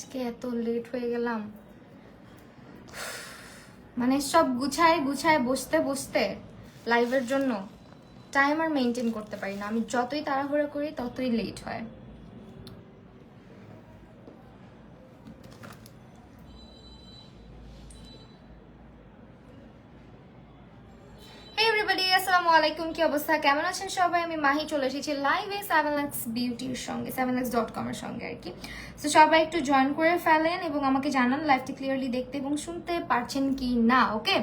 আজকে এত লেট হয়ে গেলাম, মানে সব গুছায় গুছায় বসতে বসতে লাইভের জন্য টাইম আর মেনটেন করতে পারি না। আমি যতই তাড়াহুড়ো করি ততই লেট হয়। এভরিবডি আসসালামু আলাইকুম, কি অবস্থা, কেমন আছেন সবাই? আমি মাহি চলে এসেছি লাইভে 7lakhs বিউটির সঙ্গে, 7lakhs.com এর সঙ্গে আর কি। তো সবাই একটু জয়েন করে ফেলেন এবং আমাকে জানান লাইভটি ক্লিয়ারলি দেখতে এবং শুনতে পারছেন কি না। ওকে,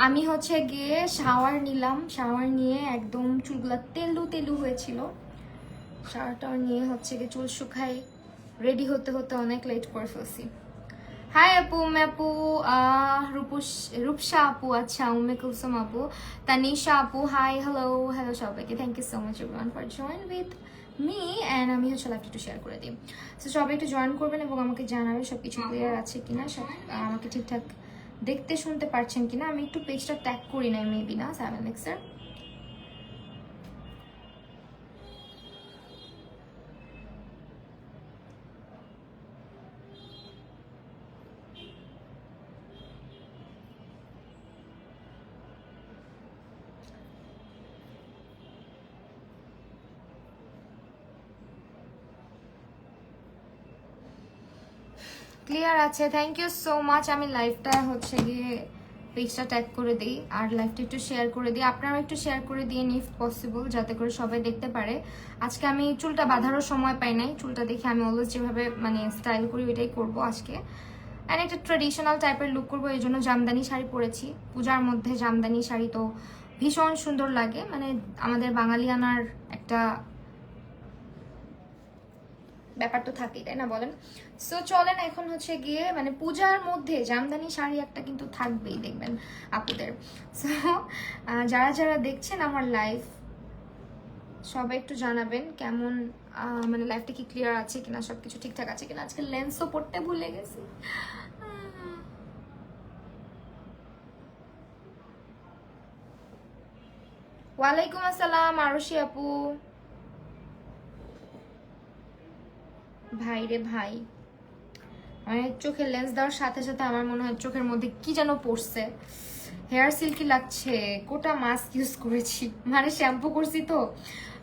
আমি হচ্ছে গিয়ে শাওয়ার নিলাম, শাওয়ার নিয়ে একদম চুলগুলা তেলু তেলু হয়েছিল, শাওয়ারটা নিয়ে হচ্ছে গিয়ে চুল শুকাই রেডি হতে হতে অনেক লেট করে ফেলছি। হাই আপু, আপু রূপসা আপু, আচ্ছা উম্মে কুলসুম আপু, তানিশা আপু, হাই হ্যালো হ্যালো সবাইকে, thank you so much everyone for join with me and আমি হচ্ছে লাইভটা একটু শেয়ার করে দিই। সো সবাই একটু জয়েন করবেন এবং আমাকে জানাবেন সব কিছু ক্লিয়ার আছে কিনা, সব আমাকে ঠিকঠাক দেখতে শুনতে পারছেন কিনা। আমি একটু পেজটা ট্যাগ করি নাই মেবি না 7lakhs-এর। ক্লিয়ার আছে, থ্যাংক ইউ সো মাচ। আমি লাইভটা হচ্ছে গিয়ে পেজটা ট্যাগ করে দিই আর লাইভটা একটু শেয়ার করে দিই, আপনারাও একটু শেয়ার করে দিন ইফ পসিবল, যাতে করে সবাই দেখতে পারে। আজকে আমি চুলটা বাঁধারও সময় পাই নাই, চুলটা দেখে আমি অলওয়েজ যেভাবে মানে স্টাইল করি ওইটাই করবো আজকে। অ্যান্ড একটা ট্রেডিশনাল টাইপের লুক করবো, এই জন্য জামদানি শাড়ি পরেছি। পূজার মধ্যে জামদানি শাড়ি তো ভীষণ সুন্দর লাগে, মানে আমাদের বাঙালিয়ানার একটা ব্যাপার তো থাকেই, তাই না বলেন? সো চলেন এখন হচ্ছে গিয়ে মানে পূজার মধ্যে জামদানি শাড়ি একটা কিন্তু থাকবেই দেখবেন আপুদের। সো যারা যারা দেখছেন আমার লাইভ সবাই একটু জানাবেন কেমন, মানে লাইভটা কি ক্লিয়ার আছে কিনা, সবকিছু ঠিকঠাক আছে কিনা। আজকে লেন্সও পড়তে ভুলে গেছি। ওয়ালাইকুম আসসালাম আরশি আপু। ভাই রে ভাই, মানে চোখে লেন্স দেওয়ার সাথে সাথে আমার মনে হয় চোখের মধ্যে কি যেন পড়ছে। হেয়ার সিল্কি লাগছে, কোটা মাস্ক ইউজ করেছি, মানে শ্যাম্পু করছি তো,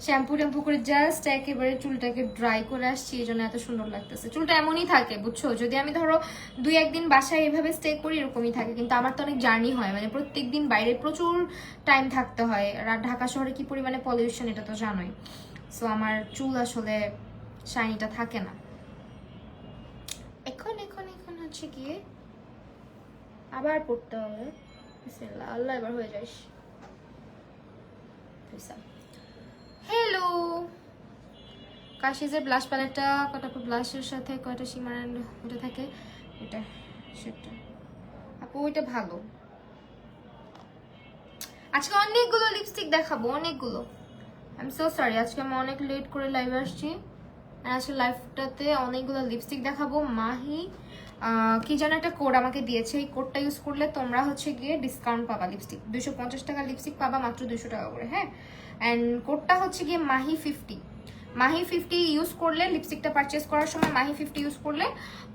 শ্যাম্পু ট্যাম্পু করে জাস্ট একেবারে চুলটাকে ড্রাই করে আসছি, এই জন্য এত সুন্দর লাগতেছে। চুলটা এমনই থাকে বুঝছো, যদি আমি ধরো 2-1 দিন বাসায় এভাবে স্টে করি এরকমই থাকে, কিন্তু আমার তো অনেক জার্নি হয়, মানে প্রত্যেকদিন বাইরে প্রচুর টাইম থাকতে হয়। আর ঢাকা শহরে কি পরিমাণে পলিউশন এটা তো জানোই। সো আমার চুল আসলে শাইনিটা থাকে না। এখন এখন এখন হচ্ছে গিয়ে আবার পড়তে হবে। বিসমিল্লাহ, আল্লাহ এবার হয়ে যাস। হ্যালো, কাশিজের ব্লাশ প্যালেটটা কটা ব্লাশের সাথে কয়টা শিমার ওটা থাকে, এটা সেটা আপু ওইটা ভালো। আজকে অনেকগুলো লিপস্টিক দেখাবো, অনেকগুলো। আই এম সো সরি, আজকে আমি অনেক লেট করে লাইভ আসছি। আসলে লাইভটাতে অনেকগুলো লিপস্টিক দেখাবো। মাহি কি যেন একটা কোড আমাকে দিয়েছে, এই কোডটা ইউজ করলে তোমরা হচ্ছে গিয়ে ডিসকাউন্ট পাবা। লিপস্টিক 250 টাকা লিপস্টিক পাবা মাত্র 200 টাকা করে, হ্যাঁ। অ্যান্ড কোডটা হচ্ছে গিয়ে মাহি50। মাহি50 ইউজ করলে, লিপস্টিকটা পারচেস করার সময় মাহি50 ইউজ করলে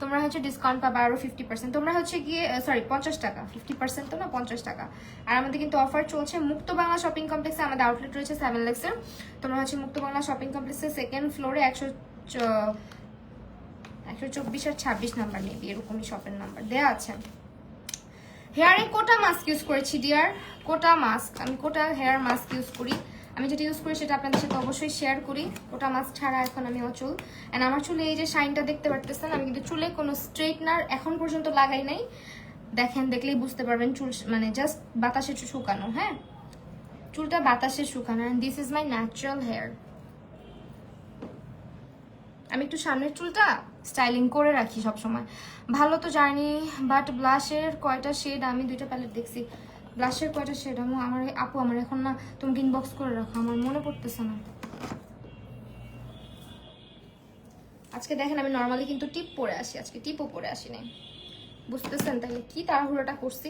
তোমরা হচ্ছে ডিসকাউন্ট পাবা আরো 50%। তোমরা হচ্ছে গিয়ে সরি 50 টাকা, 50% তো না 50 টাকা। আর আমাদের কিন্তু অফার চলছে মুক্ত বাংলা শপিং কমপ্লেক্সে, আমাদের আউটলেট রয়েছে 7lakhs-এর। তোমরা হচ্ছে মুক্ত বাংলা শপিং কমপ্লেক্সের সেকেন্ড ফ্লোরে 124 আর 26 নাম্বার নেবে, এরকমই শপের নাম্বার দেওয়া আছে। হেয়ারে কোটা মাস্ক ইউজ করেছি ডিয়ার, কোটা মাস্ক। আমি কোটা হেয়ার মাস্ক ইউজ করি, আমি যেটা ইউজ করি সেটা আপনাদের সাথে অবশ্যই শেয়ার করি। কোটা মাস্ক ছাড়া এখন আমি অচল। অ্যান্ড আমার চুলে এই যে শাইনটা দেখতে পারতেছেন, আমি কিন্তু চুলে কোনো স্ট্রেটনার এখন পর্যন্ত লাগাই নাই। দেখেন, দেখলেই বুঝতে পারবেন চুল মানে জাস্ট বাতাসে শুকানো, হ্যাঁ চুলটা বাতাসে শুকানো। And this is my natural hair. আমি একটু সামনের চুলটা স্টাইলিং করে রাখি সব সময়, ভালো তো জানি। বাট ব্লাশের কয়টা শেড, আমি 2টা প্যালেট দেখছি, ব্লাশের কয়টা শেড আমার আপু আমার এখন না, তুমি ইনবক্স করে রাখো, আমার মনে পড়তেছে না। আজকে দেখেন আমি নর্মালি কিন্তু টিপ পরে আসি, আজকে টিপও পরে আসি নাই, বুঝতেছেন তাহলে কি তাড়াহুড়োটা করছি।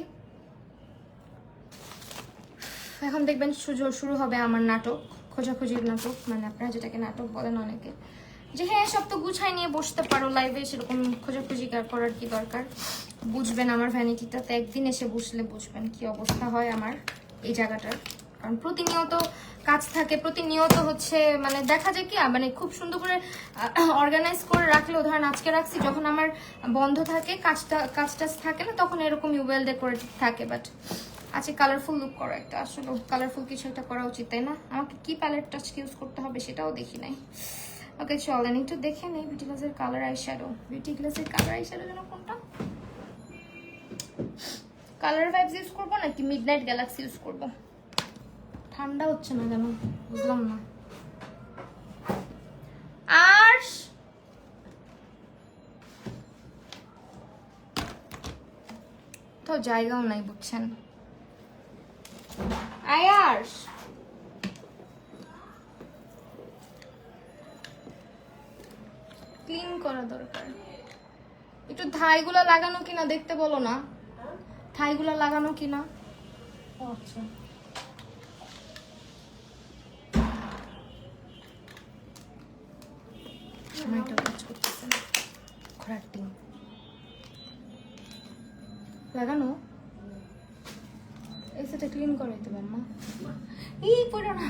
এখন দেখবেন শুরু হবে আমার নাটক, খোঁজাখুঁজির নাটক, মানে আপনারা যেটাকে নাটক বলেন অনেকে। যে হ্যাঁ সব তো গুছাই নিয়ে বসতে পারো লাইভে, সেরকম খোঁজাখুঁজি করার কি দরকার। বুঝবেন আমার ভ্যানিটিটাতে একদিন এসে বসলে বুঝবেন কি অবস্থা হয় আমার এই জায়গাটার। কারণ প্রতিনিয়ত কাজ থাকে, প্রতিনিয়ত হচ্ছে মানে দেখা যায় কি মানে খুব সুন্দর করে অর্গানাইজ করে রাখলেও, ধরেন আজকে রাখছি, যখন আমার বন্ধ থাকে কাজটা থাকে না, তখন এরকম ওয়েল ডেকোরেটেড থাকে। বাট আজকে কালারফুল লুক করা একটা, আসলে কালারফুল কিছু একটা করা উচিত, তাই না? আমাকে কি প্যালেটটা ইউজ করতে হবে সেটাও দেখি নাই। ওকে চলেন একটু দেখে নেই বিউটি গ্লাসের কালার আই শ্যাডো। বিউটি গ্লাসের কালার আই শ্যাডো যেন কোনটা, কালার ভাইবস ইউজ করবো নাকি মিডনাইট গ্যালাক্সি ইউজ করবো? ঠান্ডা হচ্ছে না কেন বুঝলাম না। আর তো জায়গাও নাই বুঝছেন। আয়াস ক্লিন করা দরকার। একটু থাইগুলো লাগানো কিনা দেখতে বলো না, থাইগুলো লাগানো কিনা। আচ্ছা লাগানো এই সেটা ক্লিন করে দিতে পারমা। এই পড়ো না,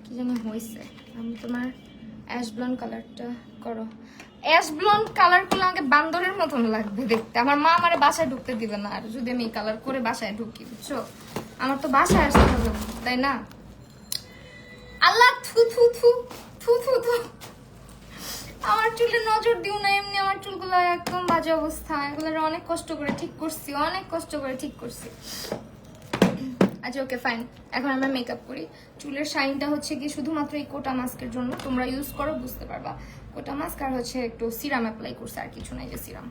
কি জানি হয়েছে। আমি তোমার অ্যাশ ব্লন্ড কালারটা করো। অ্যাশ ব্লন্ড কালার করলে আমাকে বান্দরের মতন লাগবে দেখতে। আমার মা আমার বাসায় ঢুকতে দিবে না আর যদি আমি এই কালার করে বাসায় ঢুকি, বুঝছো? আমার তো বাসায় আসতে হবে, তাই না? আল্লাহ থু থু থু থু থু থু। আমার চুলে নজর দিও না, এমনি আমার চুলগুলো একদম বাজে অবস্থা। এগুলো অনেক কষ্ট করে ঠিক করছি, অনেক কষ্ট করে ঠিক করছি। আচ্ছা ওকে ফাইন, এখন আমরা মেকআপ করি। চুলের শাইনটা হচ্ছে কি শুধুমাত্র এই কোটা মাস্কের জন্য, তোমরা ইউজ করো বুঝতে পারবা। কোটা মাস্ক আর হচ্ছে একটু সিরাম অ্যাপ্লাই করছে, আর কিছু নাই। যে সিরাম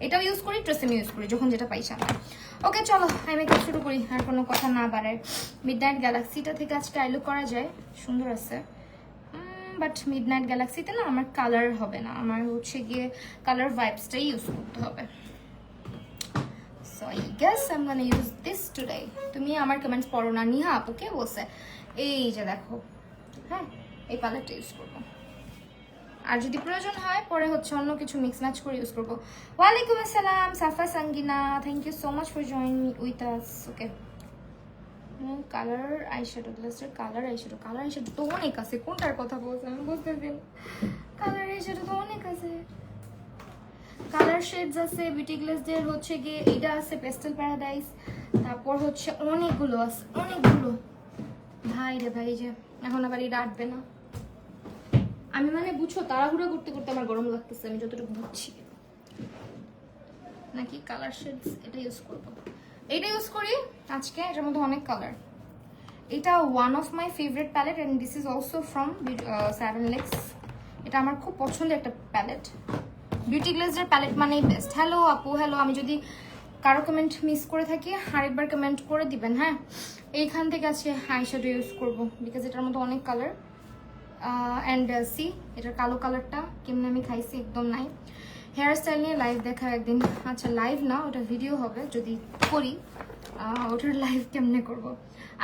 এটাও ইউজ করি, ট্রেসেম ইউজ করি, যখন যেটা পাইছি আমরা। ওকে চলো আমি মেকআপ শুরু করি, আর কোনো কথা না বাড়ায়। মিডনাইট গ্যালাক্সিটা থেকে আজকে আইলুক করা যায়, সুন্দর আছে। বাট মিডনাইট গ্যালাক্সিতে না আমার কালার হবে না, আমার হচ্ছে গিয়ে কালার ভাইবসটাই ইউজ করতে হবে। So I guess I'm gonna use this today. তুমি আমার কমেন্টস পড়ো না, নিহা আপু কে বলছে? এই যে দেখো, হ্যাঁ এই প্যালেটটা ইউজ করবো। আর যদি প্রয়োজন হয় পরে হচ্ছে অন্য কিছু মিক্স ম্যাচ করে ইউজ করবো। ওয়ালাইকুম আসসালাম Safa Sangina, thank you so much for join me with us. Okay colour eyeshadow গ্লাসের কালার আইশ্যাডো, কালার আইশ্যাডো তো অনেক আছে, কোনটার কথা বলছে আমি বুঝতেছি না। কালার আইশ্যাডো তো অনেক আছে, কালার শেডস আছে বিউটি গ্লাসের হচ্ছে গিয়ে এটা আছে পেস্টেল প্যারাডাইস, তারপর হচ্ছে অনেকগুলো আছে, অনেকগুলো। ভাই রে ভাই, যে এখন আবার এটা আটবে না। আমি মানে বুঝছো তাড়াহুড়া করতে করতে আমার গরম লাগতেছে, আমি যতটুকু বুঝছি। নাকি কালার শেডস এটা ইউজ করবো, এটা ইউজ করি আজকে। এটার মধ্যে অনেক কালার। এটা one of my favourite palette and this is also from 7 Licks। এটা আমার খুব পছন্দের একটা প্যালেট। বিউটি গ্লেজের প্যালেট মানেই বেস্ট। হ্যালো আপু, হ্যালো। আমি যদি কারো কমেন্ট মিস করে থাকি আরেকবার কমেন্ট করে দিবেন, হ্যাঁ। এইখান থেকে আজকে আইশ্যাডো ইউজ করবো, বিকজ এটার মধ্যে অনেক কালার। অ্যান্ড সি এটার কালো কালারটা কেমনি আমি খাইছি, একদম নাই। হেয়ার স্টাইল নিয়ে লাইভ দেখা একদিন। আচ্ছা লাইভ না, ওটা ভিডিও হবে যদি করি। ওটার লাইভ কেমনে করব।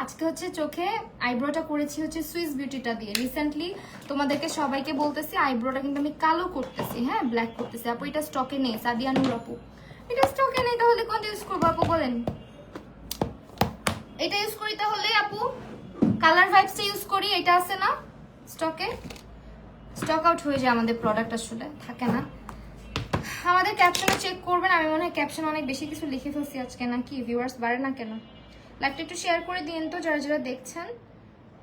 আজকে হচ্ছে চোখে আইব্রোটা করেছি হচ্ছে সুইস বিউটিটা দিয়ে। রিসেন্টলি তোমাদেরকে সবাইকে বলতেছি আইব্রোটা কিন্তু আমি কালো করতেছি, হ্যাঁ ব্ল্যাক করতেছি। আপু এটা স্টকে নেই, সাদিয়া নূর আপু এটা স্টকে নেই, তাহলে কোনটা ইউজ করবো আপু বলেন? এটা ইউজ করি তাহলে আপু, কালার ভাইবসটা ইউজ করি। এটা আছে না স্টকে, স্টক আউট হয়ে যায় আমাদের প্রোডাক্ট, আসলে থাকে না। আমাদের ক্যাপশনে চেক করবেন, আমি মনে হয় ক্যাপশন অনেক বেশি কিছু লিখে ফেলছি আজকে, নাকি ভিউয়ার্স বাড়ে না কেন? লাইভটা একটু শেয়ার করে দিন তো যারা যারা দেখছেন।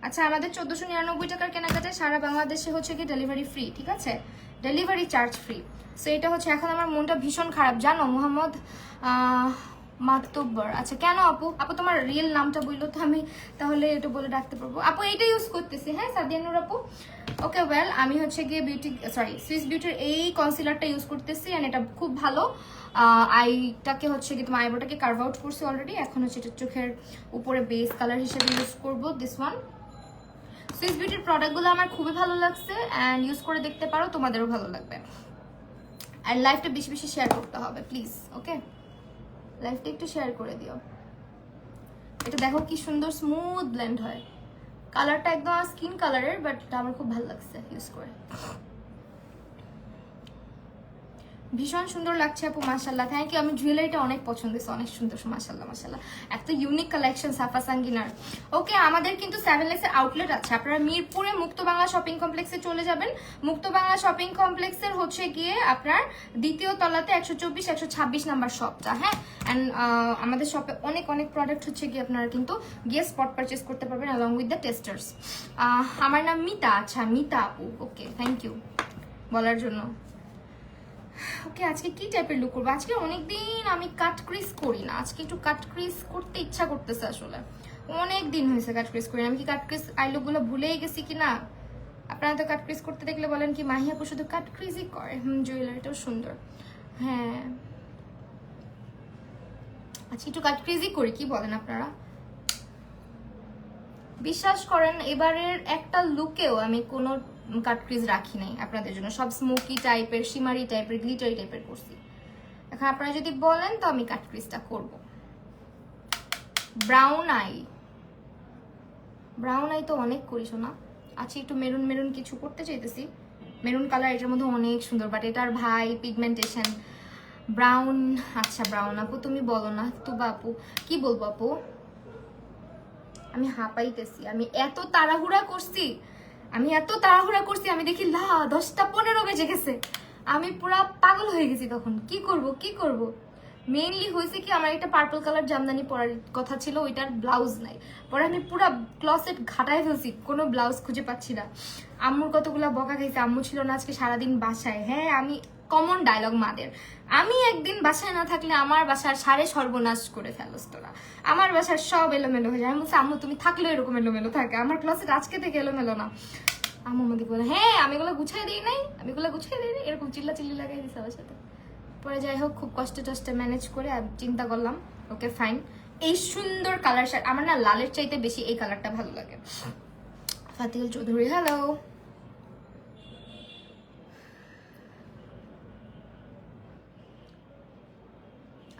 আচ্ছা আমাদের 1499 টাকার কেনাকাটায় সারা বাংলাদেশে হচ্ছে কি ডেলিভারি ফ্রি, ঠিক আছে? Delivery charge free. সো এটা হচ্ছে, এখন আমার মনটা ভীষণ খারাপ জানো মোহাম্মদ মাতব্বর। আচ্ছা কেন আপু? আপু তোমার রিয়েল নামটা বললো তো আমি তাহলে এটা বলে ডাকতে পারবো। আপু এইটা ইউজ করতেছি, হ্যাঁ সাদিয়া নূর আপু। ওকে ওয়েল, আমি হচ্ছে গিয়ে সুইস বিউটির এই কনসিলারটা ইউজ করতেছি, এন্ড এটা খুব ভালো। আইটাকে হচ্ছে কি তোমার আইব্রোটাকে কার্ভ আউট করছি অলরেডি, এখন হচ্ছে এটা চোখের উপরে বেস কালার হিসেবে ইউজ করবো দিস ওয়ান। সুইস বিউটির প্রোডাক্টগুলো আমার খুবই ভালো লাগছে, অ্যান্ড ইউজ করে দেখতে পারো, তোমাদেরও ভালো লাগবে। অ্যান্ড লাইভটা বেশি বেশি শেয়ার করতে হবে প্লিজ, ওকে? লাইভটা একটু শেয়ার করে দিও। এটা দেখো কি সুন্দর স্মুথ ব্লেন্ড হয়, কালারটা একদম স্কিন কালারের, বাট আমার খুব ভালো লাগছে ইউজ করে। ভীষণ সুন্দর লাগছে আপু, মাশাআল্লাহ, থ্যাংক ইউ। আমি জুয়েলারিটা অনেক পছন্দ হয়েছে, অনেক সুন্দর, মাশাআল্লাহ মাশাআল্লাহ, একটা ইউনিক কালেকশন সাফা সাঙ্গিনার। ওকে, আমাদের কিন্তু 7 লেক্সের আউটলেট আছে, আপনারা মিরপুরে মুক্ত বাংলা শপিং কমপ্লেক্সে চলে যাবেন। মুক্ত বাংলা শপিং কমপ্লেক্সের হচ্ছে গিয়ে আপনার দ্বিতীয় তলাতে 124 126 নাম্বার শপটা, হ্যাঁ। অ্যান্ড আমাদের শপে অনেক অনেক প্রোডাক্ট হচ্ছে গিয়ে আপনারা কিন্তু গিয়ে স্পট পারচেস করতে পারবেন অ্যালং উইথ দ্য টেস্টার্স। আমার নাম মিতা, আচ্ছা মিতা আপু, ওকে থ্যাংক ইউ বলার জন্য। ওকে, আজকে কি টাইপের লুক করবো? আজকে অনেকদিন আমি কাট ক্রিজ করি না, আজকে একটু কাট ক্রিজ করতে ইচ্ছা করতেছে, আসলে অনেক দিন হয়েছে কাট ক্রিজ করি না। আমি কি কাট ক্রিজ আই লুকগুলো ভুলেই গেছি কি না? আপনারা তো কাট ক্রিজ করতে দেখলে বলেন কি মাহি আপু শুধু কাট ক্রিজই করে। জুয়েলারিটাও সুন্দর, হ্যাঁ আজকে একটু কাট ক্রিজই করি, কি বলেন আপনারা? বিশ্বাস করেন এবারের একটা লুকেও আমি কোনো কাট ক্রিজ রাখি নাই আপনাদের জন্য, সব স্মোকি টাইপের, শিমারি টাইপের, গ্লিটারি টাইপের করছি। এখন আপনারা যদি বলেন তো আমি কাট ক্রিজটা করব। ব্রাউন আই, ব্রাউন আই তো অনেক করিস না, আচ্ছা একটু মেরুন মেরুন কিছু করতে চাইতেছি। মেরুন কালার এটার মধ্যে অনেক সুন্দর, বাট এটার ভাই পিগমেন্টেশন ব্রাউন। আচ্ছা ব্রাউন আপু তুমি বলো না, তুবা আপু কি বলবো আপু, আমি হাঁপাইতেছি, আমি এত তাড়াহুড়া করছি, আমি দেখি 10টা 15 বেজে গেছে, আমি পুরা পাগল হয়ে গেছি তখন। কি করব মেইনলি হয়েছে কি, আমার একটা পার্পল কালার জামদানি পরার কথা ছিল, ওইটার ব্লাউজ নাই, পরে আমি পুরা ক্লসেট ঘাটায় ফেলছি, কোনো ব্লাউজ খুঁজে পাচ্ছি না। আম্মুর কতগুলা বকা খাইছে, আম্মু ছিল না আজকে সারাদিন বাসায়। হ্যাঁ, আমি কমন ডায়লগ মাদের, আমি একদিন বাসায় না থাকলে আমার বাসার সারে সর্বনাশ করে ফেলস তোরা, আমার বাসার সব এলোমেলো হয়ে যায়। আমি বলছি আম্মু তুমি থাকলেও এরকম এলোমেলো থাকে, আমার ক্লসেট আজকে থেকে এলোমেলো না। আম্মু আমাকে বলে হ্যাঁ আমি এগুলো গুছাই দিই নাই, এরকম চিল্লি লাগাই দিছে আমার সাথে। পরে যাই হোক খুব কষ্টে টষ্টে ম্যানেজ করে চিন্তা করলাম ওকে ফাইন, এই সুন্দর কালার শার্ট আমার না লালের চাইতে বেশি এই কালারটা ভালো লাগে। ফাতিল চৌধুরী হ্যালো,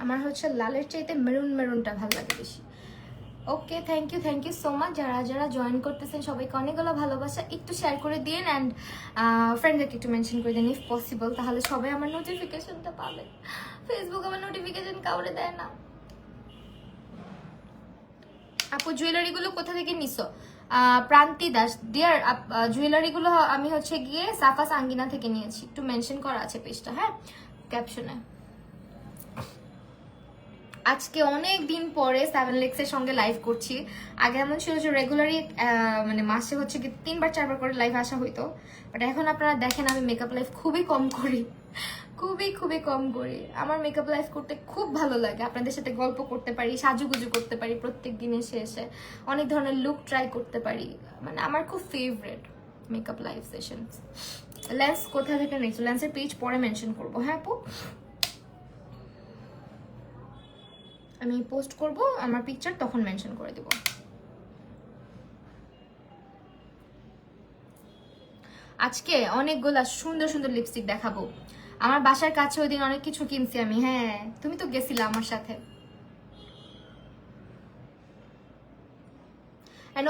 আমার হচ্ছে লালের চাইতে মেরুনটা ভালো লাগে বেশি। Okay thank you so much, যারা জয়েন করতেছেন সবাইকে অনেকগুলো ভালোবাসা, একটু শেয়ার করে দিন অ্যান্ড ফ্রেন্ডদেরকে একটু মেনশন করে দিন ইফ পসিবল, তাহলে সবাই আমার নোটিফিকেশনটা পাবে। ফেসবুক আমার নোটিফিকেশন কাউরে দেয় না। আপু জুয়েলারিগুলো কোথা থেকে নিছো? প্রান্তি দাস ডিয়ার, জুয়েলারিগুলো আমি হচ্ছে গিয়ে সাফা সাঙ্গিনা থেকে নিয়েছি, একটু মেনশন করা আছে পেজটা, হ্যাঁ ক্যাপশনে। আজকে অনেক দিন পরে 7 লেক্সের সঙ্গে লাইভ করছি। আগে এমন ছিল যে রেগুলারই মানে মাসে হচ্ছে কি 3বার 4বার করে লাইভ আসা হইতো, বাট এখন আপনারা দেখেন আমি মেকআপ লাইভ খুবই কম করি, খুবই কম করি। আমার মেকআপ লাইভ করতে খুব ভালো লাগে, আপনাদের সাথে গল্প করতে পারি, সাজুগুজু করতে পারি, প্রত্যেক দিন এসে অনেক ধরনের লুক ট্রাই করতে পারি, মানে আমার খুব favourite makeup live session. Lens কোথা থেকে নিয়েছো? লেন্সের পেজ পরে মেনশন করবো, হ্যাঁ আপু আমি পোস্ট করব আমার পিকচার, তখন মেনশন করে দেব। আজকে অনেকগুলা সুন্দর লিপস্টিক দেখাবো, আমার বাসার কাছে ওই দিন অনেক কিছু কিনছি আমি, হ্যাঁ তুমি তো গেছিলা আমার সাথে।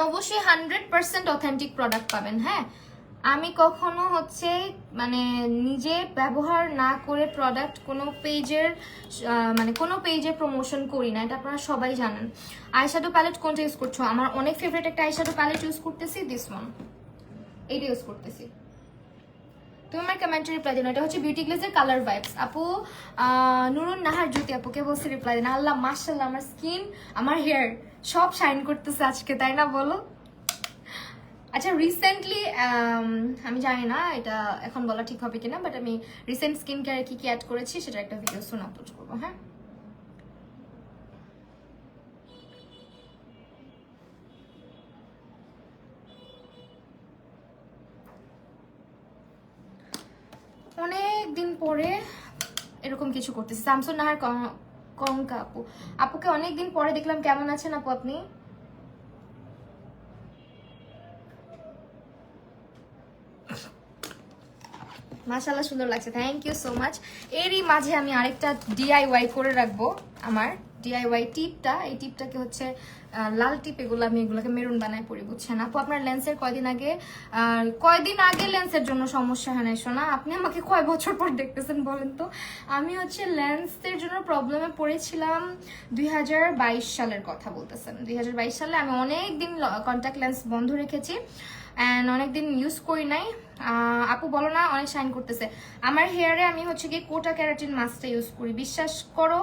অবশ্যই 100% অথেন্টিক প্রোডাক্ট পাবেন, হ্যাঁ আমি কখনো হচ্ছে মানে নিজে ব্যবহার না করে প্রোডাক্ট কোনো পেজের প্রমোশন করি না, এটা আপনারা সবাই জানেন। আইশ্যাডো প্যালেট কোনটা ইউজ করছো? আমার অনেক ফেভারিট একটা আইশ্যাডো প্যালেট ইউজ করতেছি, দিস ওয়ান, এইটা ইউজ করতেছি। তুমি আমার কমেন্টে রিপ্লাই দিন, এটা হচ্ছে বিউটি গ্লেজের কালার ভাইবস। আপু নুরুন নাহার জ্যোতি আপুকে বলছে রিপ্লাই দিন। আল্লাহ মাশাআল্লাহ, আমার স্কিন আমার হেয়ার সব শাইন করতেছে আজকে, তাই না বলো? আচ্ছা রিসেন্টলি আমি জানি না এটা এখন বলা ঠিক হবে কিনা, বাট আমি রিসেন্ট স্কিন কেয়ারে কি অ্যাড করেছি সেটা একটা ভিডিও সুন আপলোড করবো, হ্যাঁ অনেক দিন পরে এরকম কিছু করতেছি। শামসুন নাহার কঙ্কা আপুকে অনেকদিন পরে দেখলাম, কেমন আছেন আপু আপনি? মাশাআল্লাহ সুন্দর লাগছে, থ্যাংক ইউ সো মাচ। এরই মাঝে আমি আরেকটা DIY করে রাখবো আমার ডিআইওয়াই টিপটা, এই টিপটাকে হচ্ছে লাল টিপ, এগুলো আমি এগুলোকে মেরুন বানায় পরি, বুঝছেন আপু? আপনার লেন্সের কয়দিন আগে লেন্সের জন্য সমস্যা হয় না শোনা? আপনি আমাকে কয় বছর পর দেখতেছেন বলেন তো? আমি হচ্ছে লেন্সের জন্য প্রবলেমে পড়েছিলাম 2022 সালের কথা বলতেছেন। 2022 সালে আমি অনেক দিন কন্ট্যাক্ট লেন্স বন্ধ রেখেছি অ্যান্ড অনেকদিন ইউজ করি নাই। আপু বলো না অনেক শাইন করতেছে। আমার হেয়ারে আমি হচ্ছে কি কোটা ক্যারাটিন মাস্কটা ইউজ করি, বিশ্বাস করো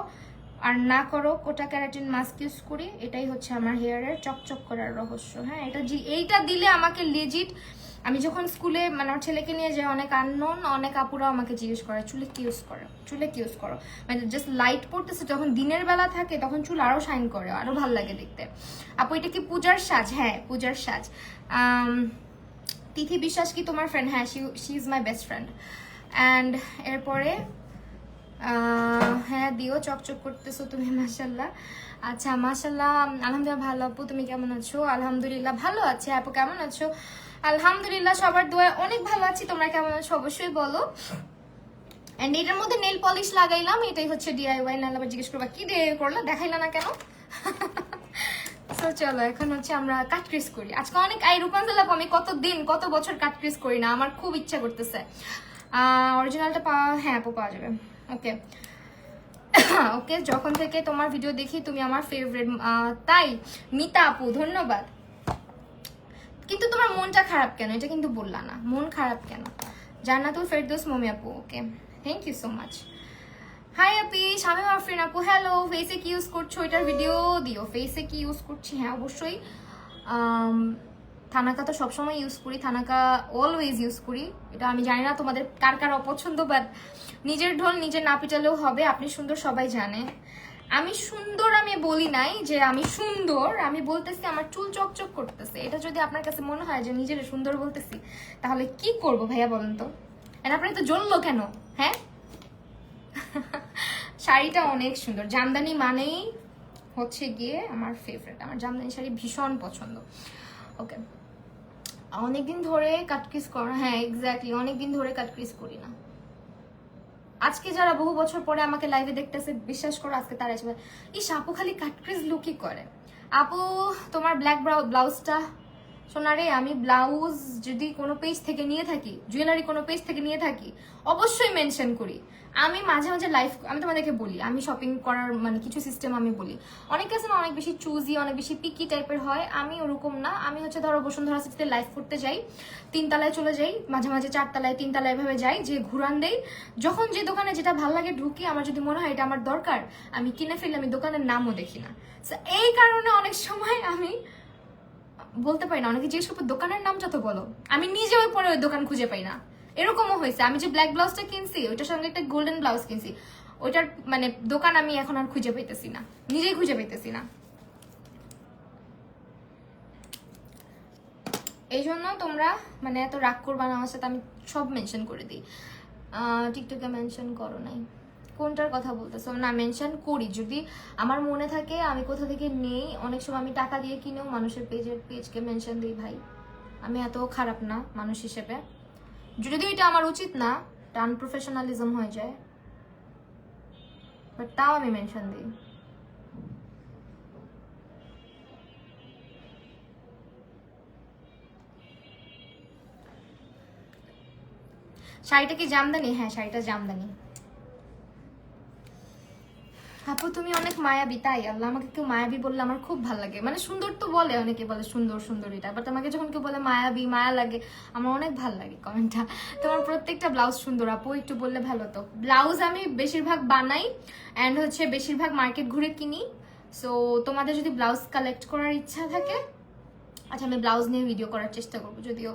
আর না করো, কোটা ক্যারাটিন মাস্ক ইউজ করি, এটাই হচ্ছে আমার হেয়ারের চকচক করার রহস্য। হ্যাঁ, এইটা দিলে আমাকে লিজিট, আমি যখন স্কুলে মানে আমার ছেলেকে নিয়ে যাই, অনেক আননোন অনেক আপুরাও আমাকে জিজ্ঞেস করে চুলে কি ইউজ করো, চুলে কি ইউজ করো। মানে জাস্ট লাইট পড়তেছে, যখন দিনের বেলা থাকে তখন চুল আরো শাইন করে, আরো ভালো লাগে দেখতে। আপু এটা কি পূজার সাজ? হ্যাঁ, পূজার সাজ। তিথি বিশ্বাস কি তোমার ফ্রেন্ড? হ্যাঁ, she is my best friend. And এরপরে হ্যাঁ দিও, চকচক করতেছো তুমি, মাশাল্লাহ। আচ্ছা মাশাল্লাহ, আলহামদুলিল্লাহ ভালো। আপু তুমি কেমন আছো? আলহামদুলিল্লাহ ভালো আছে। আপু কেমন আছো? আলহামদুলিল্লাহ সবার দোয়া অনেক ভালো আছি। তোমরা কেমন আছো অবশ্যই বলো। এন্ড এটার মধ্যে নেল পলিশ লাগাইলাম, এটাই হচ্ছে ডিআইওয়াই। নাহলে আবার জিজ্ঞেস করবা কি দিয়ে করলা, দেখাইলা না কেন? তো চলো এখন হচ্ছে আমরা কাট ক্রিজ করি। আজকে অনেক রূপাঞ্জল আপু, আমি কত বছর কাট ক্রিজ করি না, আমার খুব ইচ্ছা করতেছে। অরিজিনালটা হ্যাঁ আপু পাওয়া যাবে। ওকে ওকে, যখন থেকে তোমার ভিডিও দেখি তুমি আমার ফেভারিট। তাই মিতা আপু ধন্যবাদ। কিন্তু তোমার মনটা খারাপ কেন, এটা কিন্তু বললা না, মন খারাপ কেন? জান্নাতুল ফেরদৌস মমি আপু, okay thank you so much. Hi আপি, শামিম আফরিন আপু হ্যালো। ফেসে কি ইউজ করছো, এটার ভিডিও দিও। ফেসে কি ইউজ করছি? হ্যাঁ অবশ্যই, থানাকা তো সবসময় ইউজ করি, থানাকা অলওয়েজ ইউজ করি। এটা আমি জানি না তোমাদের কার কার অপছন্দ, বাট নিজের ঢোল নিজের না পিটালেও হবে। আপনি সুন্দর সবাই জানে, আমি সুন্দর। আমি বলি নাই যে আমি সুন্দর, আমি বলতেছি আমার চুল চকচক করতেছে। এটা যদি আপনার কাছে মনে হয় যে নিজের সুন্দর বলতেছি, তাহলে কি করব ভাইয়া বলেন তো? আপনার তো জ্বললো কেন? হ্যাঁ, শাড়িটা অনেক সুন্দর। জামদানি মানেই হচ্ছে গিয়ে আমার ফেভারিট, আমার জামদানি শাড়ি ভীষণ পছন্দ। ওকে, অনেকদিন ধরে কাটক্রিজ করা, হ্যাঁ এক্স্যাক্টলি, অনেকদিন ধরে কাটক্রিজ করি না। আজকে যারা বহু বছর পরে আমাকে লাইভে দেখতেছে, বিশ্বাস করো আজকে তারা এসে ইস আপু খালি কাটক্রিজ লুকই করে। আপু তোমার ব্ল্যাক ব্লাউজটা সোনারে, আমি ব্লাউজ যদি কোনো পেজ থেকে নিয়ে থাকি, জুয়েলারি কোনো পেজ থেকে নিয়ে থাকি, অবশ্যই মেনশন করি। আমি মাঝে মাঝে আমি তোমাদেরকে বলি, আমি শপিং করার মানে কিছু সিস্টেম আমি বলি। অনেক আছে না অনেক বেশি চুজি, অনেক বেশি পিকি টাইপের হয়, আমি ওরকম না। আমি হচ্ছে ধরো বসুন্ধরা সিটিতে লাইভ করতে যাই, 3 তলায় চলে যাই, মাঝে মাঝে 4 তলায় 3 তলায় এভাবে যাই, যে ঘুরান দেই। যখন যে দোকানে যেটা ভালো লাগে ঢুকি, আমার যদি মনে হয় এটা আমার দরকার, আমি কিনে ফেললে আমি দোকানের নামও দেখি না। এই কারণে অনেক সময় আমি বলতে পারি না, অনেকে জিজ্ঞেস করবো দোকানের নামটা তো বলো, আমি নিজে ওই পরে ওই দোকান খুঁজে পাই না। এরকমও হয়েছে, আমি যে ব্ল্যাক ব্লাউজটা কিনছি ওইটার সঙ্গে একটা গোল্ডেন ব্লাউজ কিনছি, ওইটার মানে দোকান আমি এখন আর খুঁজে পাইতেছি না, নিজেই খুঁজে পাইতেছি না। এই জন্য তোমরা মানে এত রাগ করবা না আমার সাথে, আমি সব মেনশন করে দিই। টিকটকে মেনশন করো নাই, কোনটার কথা বলতেছো? না মেনশন করি যদি আমার মনে থাকে, আমি কোথা থেকে নেই। অনেক সময় আমি টাকা দিয়ে কিনেও মানুষের পেজকে মেনশন দিই ভাই, আমি এত খারাপ না মানুষ হিসেবে। যদিও এটা আমার উচিত না, এটা আনপ্রফেশনালিজম হয়ে যায়, বাট তাও আমি মেনশন দিই। শাড়িটা কি জামদানি? হ্যাঁ শাড়িটা জামদানি। আপু তুমি অনেক মায়াবী। তাই? আল্লাহ, আমাকে কেউ মায়াবী বললে আমার খুব ভালো লাগে। মানে সুন্দর তো বলে, অনেকে বলে সুন্দর সুন্দর এটা, বাট আমাকে যখন কেউ বলে মায়াবী, মায়া লাগে, আমার অনেক ভালো লাগে কমেন্টটা। তোমার প্রত্যেকটা ব্লাউজ সুন্দর আপু, একটু বললে ভালো তো। ব্লাউজ আমি বেশিরভাগ বানাই অ্যান্ড হচ্ছে বেশিরভাগ মার্কেট ঘুরে কিনি। সো তোমাদের যদি ব্লাউজ কালেক্ট করার ইচ্ছা থাকে, আচ্ছা আমি ব্লাউজ নিয়ে ভিডিও করার চেষ্টা করবো, যদিও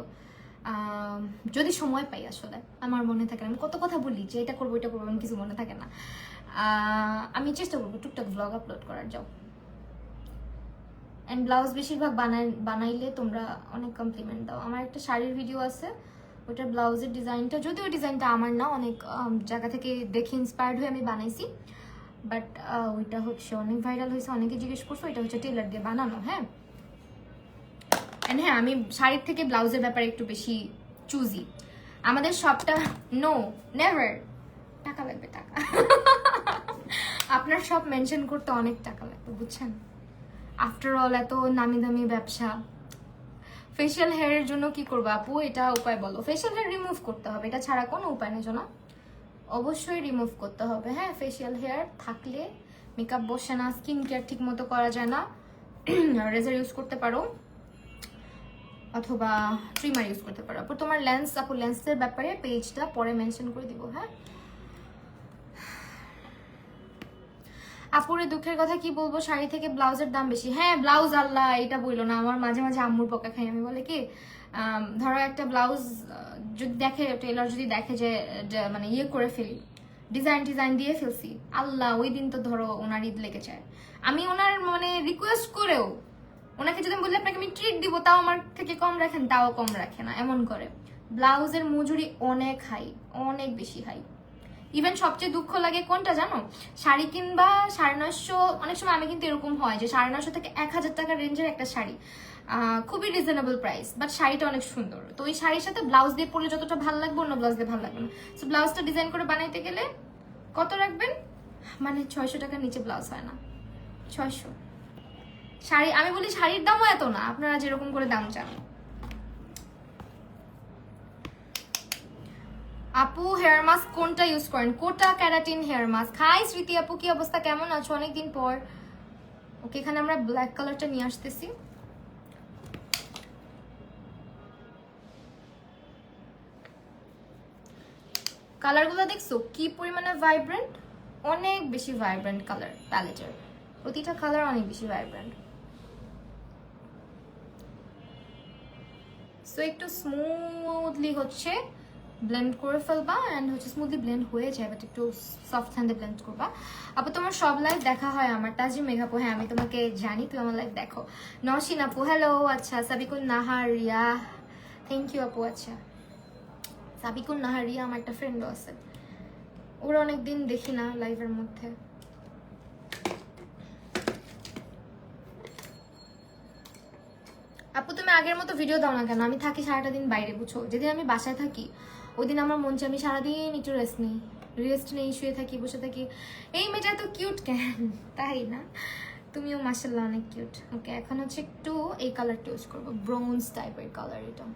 যদি সময় পাই। আসলে আমার মনে থাকে না, আমি কত কথা বলি যে এটা করবো এটা করবো, আমি কিছু মনে থাকে না। আমি চেষ্টা করবো টুকটাক ব্লগ আপলোড করার। যাও, অ্যান্ড ব্লাউজ বেশিরভাগ বানাইলে তোমরা অনেক কমপ্লিমেন্ট দাও। আমার একটা শাড়ির ভিডিও আছে, ওটার ব্লাউজের ডিজাইনটা, যদিও ডিজাইনটা আমার না, অনেক জায়গা থেকে দেখে ইন্সপায়ার্ড হয়ে আমি বানাইছি, বাট ওইটা হচ্ছে অনেক ভাইরাল হয়েছে, অনেকে জিজ্ঞেস করছো, এটা হচ্ছে টেলার দিয়ে বানানো। হ্যাঁ, অ্যান্ড হ্যাঁ আমি শাড়ির থেকে ব্লাউজের ব্যাপারে একটু বেশি চুজি। আমাদের সবটা নো নেভার, টাকা লাগবে টাকা। আপনার সব মেনশন করতে অনেক টাকা লাগবে বুঝছেন, আফটার অল এত নামি দামি ব্যবসা। ফেশিয়াল হেয়ারের জন্য কি করবো আপু, এটা উপায় বলো। ফেশিয়াল হেয়ার রিমুভ করতে হবে, এটা ছাড়া কোনো উপায় নেই জানো, অবশ্যই রিমুভ করতে হবে। হ্যাঁ, ফেশিয়াল হেয়ার থাকলে মেকআপ বসে না, স্কিন কেয়ার ঠিক মতো করা যায় না। রেজার ইউজ করতে পারো অথবা ট্রিমার ইউজ করতে পারো। আপু তোমার লেন্স, আপু লেন্সের ব্যাপারে পেজটা পরে মেনশন করে দিব। হ্যাঁ আপুরে দুঃখের কথা কি বলবো, শাড়ি থেকে ব্লাউজের দাম বেশি। হ্যাঁ ব্লাউজ, আল্লাহ এটা বললো না, আমার মাঝে মাঝে আম্মুর পকা খাই আমি। বলে কি ধরো একটা ব্লাউজ যদি দেখে, টেলার যদি দেখে যে মানে ইয়ে করে ফেলি, ডিজাইন দিয়ে ফেলছি, আল্লাহ ওই দিন তো ধরো ওনার ঈদ লেগে যায়। আমি ওনার মানে রিকোয়েস্ট করেও ওনাকে যদি বললে আপনাকে আমি ট্রিট দিব, তাও আমার থেকে কম রাখেন, তাও কম রাখে না, এমন করে। ব্লাউজের মজুরি অনেক হাই, অনেক বেশি হাই। ইভেন সবচেয়ে দুঃখ লাগে কোনটা জানো, শাড়ি কিনবা 950, অনেক সময় আমি কিন্তু এরকম হয় যে 950 থেকে 1000 টাকার রেঞ্জের একটা শাড়ি, খুবই রিজনেবল প্রাইস, বাট শাড়িটা অনেক সুন্দর। তো ওই শাড়ির সাথে ব্লাউজ দিয়ে পরলে যতটা ভালো লাগবে, অন্য ব্লাউজ দিয়ে ভালো লাগবে না। সো ব্লাউজটা ডিজাইন করে বানাইতে গেলে কত রাখবেন, মানে 600 টাকার নিচে ব্লাউজ হয় না। 600 শাড়ি, আমি বলি শাড়ির দামও এত না, আপনারা যেরকম করে দাম চান। আপু হেয়ার মাস্ক কোনটা ইউজ করেন? কোটা ক্যারাটিন হেয়ার মাস্ক। হাই স্মৃতি আপু, কি অবস্থা, কেমন আছো? অনেকদিন পর। ওকে, এখানে আমরা ব্ল্যাক কালারটা নিয়ে আসতেছি। কালারগুলো দেখছো কি পরিমাণে ভাইব্রেন্ট, অনেক বেশি ভাইব্রেন্ট কালার প্যালেটের, প্রতিটা কালার অনেক বেশি ভাইব্রেন্ট। সো একটু স্মুথলি হচ্ছে ব্লেন্ড করে ফেলবা, অ্যান্ড হচ্ছে স্মুথলি ব্লেন্ড হয়ে যায়, বাট একটু সফট হ্যান্ডে ব্লেন্ড করবা। আপু তোমার সব লাইভ দেখা হয় আমার? তাজি মেঘাপু, হ্যাঁ আমি তোমাকে জানি, তুমি আমার লাইভ দেখো। নসিন আপু হ্যালো, আচ্ছা। সাবিকুন নাহারিয়া, থ্যাংক ইউ আপু। আচ্ছা সাবিকুন নাহারিয়া আমার একটা ফ্রেন্ডও আছে, ওরা অনেকদিন দেখি না লাইভের মধ্যে। আপু তুমি আগের মতো ভিডিও দাও না কেন? আমি থাকি সারাটা দিন বাইরে, বুঝছো, যেদিন আমি বাসায় থাকি ওই দিন আমার মন চাই আমি সারাদিন একটু রেস্ট নেই, শুয়ে থাকি, বসে থাকি। এই মেয়েটা তো কিউট কেন, তাই না? তুমিও মাশাআল্লাহ অনেক কিউট। ওকে, এখন হচ্ছে একটু এই কালারটা ইউজ করবো, ব্রোঞ্জ টাইপের কালার, এটা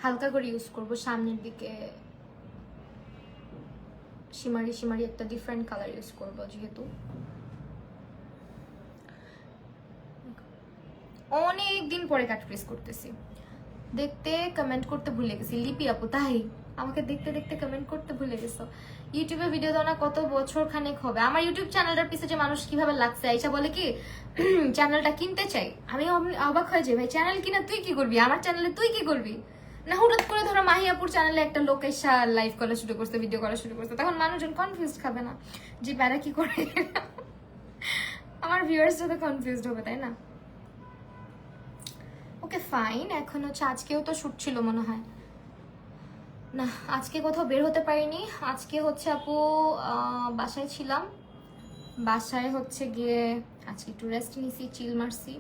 হালকা করে ইউজ করবো, সামনের দিকে শিমারি একটা ডিফারেন্ট কালার ইউজ করবো, যেহেতু অনেক দিন পরে কাট প্রেস করতেছি। দেখতে কমেন্ট করতে ভুলে গেছি, লিপি আপু তাই আমাকে দেখতে দেখতে কমেন্ট করতে ভুলে গেছো। ইউটিউবে ভিডিও দাও না কত বছর খানেক হবে। আমার ইউটিউব চ্যানেলটার পিছনে যে মানুষ কিভাবে লাগছে, আইসা বলে কি চ্যানেলটা কিনতে চাই, আমি অবাক হয়ে যাই, ভাই চ্যানেল কিনা তুই কি করবি, আমার চ্যানেলে তুই কি করবি? না হুঠাৎ করে ধরো মাহিয়াপুর চ্যানেলে একটা লোক এসে লাইভ করা শুরু করছে, ভিডিও করা শুরু করছে, তখন মানুষজন কনফিউজ খাবে না যে প্যারা কি করে? আমার ভিউয়ার্সরা তো কনফিউজড হবে, তাই না? ওকে ফাইন, এখন হচ্ছে আজকেও তো শুট ছিল মনে হয় না, আজকে কোথাও বের হতে পারিনি। আজকে হচ্ছে আপু বাসায় ছিলাম, বাসায় হচ্ছে গিয়ে আজকে একটু রেস্ট নিছি, চিল মারছি,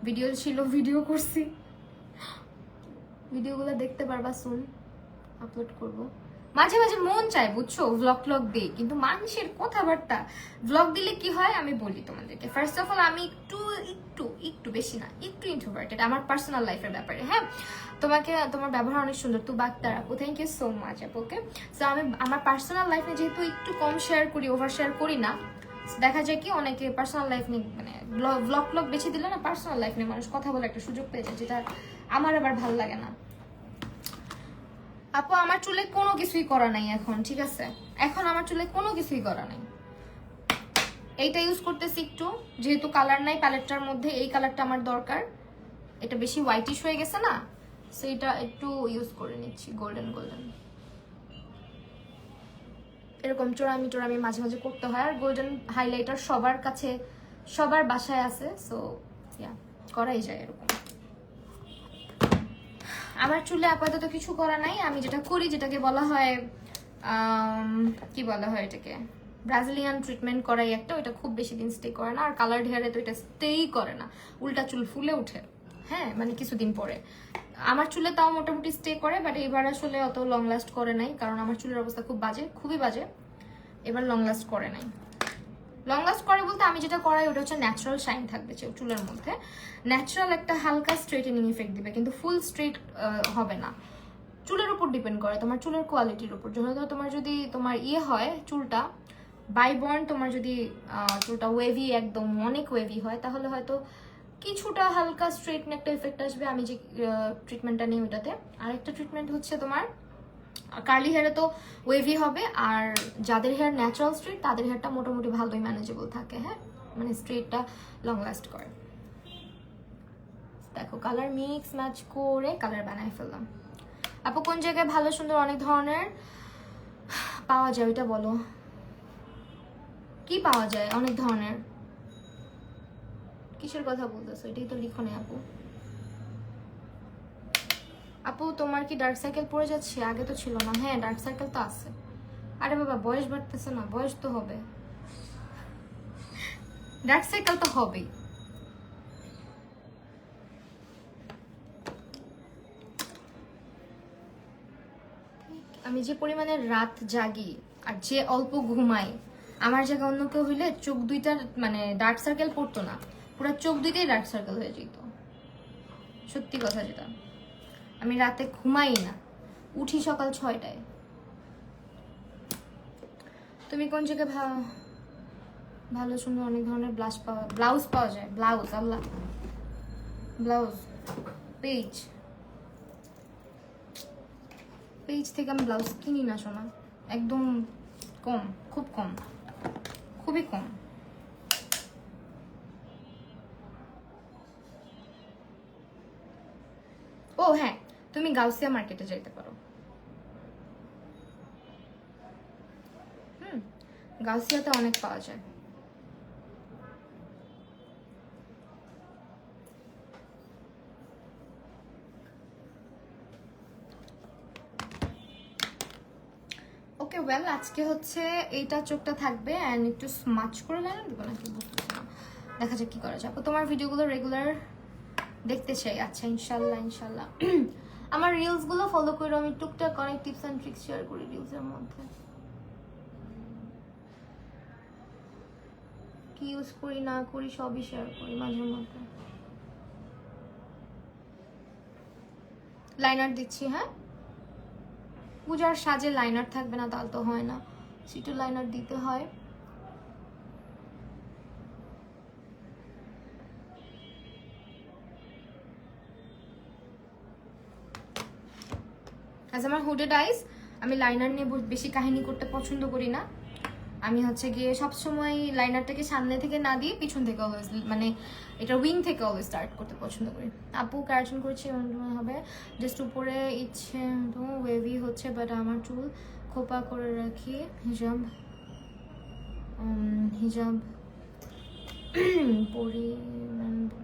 ভিডিও ছিল ভিডিও করছি, ভিডিওগুলো দেখতে পারবা, সুন আপলোড করব। মাঝে মাঝে মন চায় বুঝছো ব্লগ দিই, কিন্তু মানুষের কথাবার্তা ব্লগ দিলে কি হয় আমি বলি তোমাদেরকে। ফার্স্ট অফ অল আমি একটু বেশি না, একটু ইন্ট্রোভার্টেড আমার পার্সোনাল লাইফের ব্যাপারে। হ্যাঁ, তোমার ব্যবহার অনেক সুন্দর, তু বাক্তার আপু, থ্যাংক ইউ সো মাচ আপু। ওকে, সো আমি আমার পার্সোনাল লাইফে যেহেতু একটু কম শেয়ার করি, ওভার শেয়ার করি না, দেখা যায় কি অনেকে পার্সোনাল লাইফ নিয়ে মানে ব্লগ বেশি দিলে না, পার্সোনাল লাইফ নিয়ে মানুষ কথা বলে একটা সুযোগ পেয়ে যায়, যেটা আমার আবার ভালো লাগে না। আপু আমার চুলে কোনো কিছুই করা নাই এখন, ঠিক আছে? এখন আমার চুলে কোনো কিছুই করা নাই। এইটা ইউজ করতেছি একটু, যেহেতু কালার নাই প্যালেটটার মধ্যে, এই কালারটা আমার দরকার, এটা বেশি হোয়াইটিশ হয়ে গেছে না, সো এটা একটু ইউজ করে নিচ্ছি, গোল্ডেন এরকম চোরামি মাঝে মাঝে করতে হয়। আর গোল্ডেন হাইলাইটার সবার কাছে, সবার বাসায় আছে, সো ইয়া করাই যায় এরকম। আমার চুলে আপাতত কিছু করা নাই, আমি যেটা করি, যেটাকে বলা হয় কি বলা হয় এটাকে, ব্রাজিলিয়ান ট্রিটমেন্ট করাই একটা, ওইটা খুব বেশি দিন স্টে করে না, আর কালার্ড হেয়ারে তো এটা স্টেই করে না, উল্টা চুল ফুলে উঠে। হ্যাঁ, মানে কিছুদিন পরে। আমার চুলে তাও মোটামুটি স্টে করে, বাট এবার আসলে অত লং লাস্ট করে নাই, কারণ আমার চুলের অবস্থা খুব বাজে, খুবই বাজে। এবার লং লাস্ট করে নাই। লং লাস্ট করে বলতে আমি যেটা করাই ওটা হচ্ছে ন্যাচারাল শাইন থাকবে চুলের মধ্যে, ন্যাচারাল একটা হালকা স্ট্রেটেনিং ইফেক্ট দিবে, কিন্তু ফুল স্ট্রেট হবে না। চুলের উপর ডিপেন্ড করে, তোমার চুলের কোয়ালিটির উপর। যেহেতু তোমার যদি তোমার ইয়ে হয় চুলটা বাইবর্ন, তোমার যদি চুলটা ওয়েভি, একদম অনেক ওয়েভি হয়, তাহলে হয়তো কিছুটা হালকা স্ট্রেটন একটা ইফেক্ট আসবে। আমি যে ট্রিটমেন্টটা নিই ওটাতে। আরেকটা ট্রিটমেন্ট হচ্ছে তোমার কার্লি হেয়ারে তো ওয়েভি হবে, আর যাদের হেয়ার ন্যাচারাল স্ট্রেট তাদের হেয়ারটা মোটামুটি ভালোই ম্যানেজেবল থাকে। হ্যাঁ, মানে স্ট্রেটটা লং লাস্ট করে। দেখো কালার মিক্স ম্যাচ করে কালার বানাই ফেললাম। আপু কোন জায়গায় ভালো সুন্দর অনেক ধরনের পাওয়া যায় ওইটা বলো, কি পাওয়া যায় অনেক ধরনের, কিসের কথা বলতেছো? এটাই তো লিখো না আপু। আপু তোমার কি ডার্ক সার্কেল পড়ে যাচ্ছে? আগে তো ছিল না। হ্যাঁ ডার্ক সার্কেল তো আছে। আরে বাবা বয়স বাড়তেছে না, বয়স তো হবে, ডার্ক সার্কেল তো হবেই। আমি যে পরিমাণে রাত জাগি আর যে অল্প ঘুমাই, আমার জায়গায় অন্য কেউ হইলে চোখ দুইটার মানে ডার্ক সার্কেল পড়তো না, পুরো চোখ দুইটাই ডার্ক সার্কেল হয়ে যেত। সত্যি কথা যেটা, আমি রাতে ঘুমাই না, উঠি সকাল 6টায়। তুমি কোন জায়গায় ভালো সুন্দর অনেক ধরনের ব্লাউজ পাওয়া যায়? ব্লাউজ আল্লাহ, ব্লাউজ পেজ থেকে আমি ব্লাউজ কিনি না সোনা, একদম কম, খুব কম, খুবই কম। ও হ্যাঁ, তুমি গাউসিয়া মার্কেটে যাইতে পারো। গাউসিয়াতে অনেক পাওয়া যায়। ওকে ওয়েল, আজকে হচ্ছে এইটা চোখটা থাকবে অ্যান্ড একটু স্মাচ করে লাইনার দেবো নাকি বুঝতেছি না, দেখা যাক কি করা যায়। তোমার ভিডিওগুলো রেগুলার দেখতে চাই। আচ্ছা ইনশাল্লাহ ইনশাল্লাহ। আমার রিলসগুলো ফলো করে আমি টুকটাক অনেক টিপস অ্যান্ড ট্রিক্স শেয়ার করি রিলসের মধ্যে। কি ইউজ করি না করি সবই শেয়ার করি মাঝে মধ্যে। লাইনার দিচ্ছি। হ্যাঁ, পূজার সাজে লাইনার থাকবে না তাহলে তো হয় না, সিটু লাইনার দিতে হয়। আমার হুডেড আইস, আমি লাইনার নিয়ে বেশি কাহিনী করতে পছন্দ করি না। আমি হচ্ছে গিয়ে সবসময় লাইনারটাকে সামনে থেকে না দিয়ে পিছন থেকে অলওয়েজ, মানে এটা উইং থেকে অলওয়েজ স্টার্ট করতে পছন্দ করি। আপু ক্যারাটিন করছি হবে, জাস্ট উপরে ইচ্ছে তো ওয়েভি হচ্ছে, বাট আমার চুল খোপা করে রাখি। হিজাব হিজাব পরি,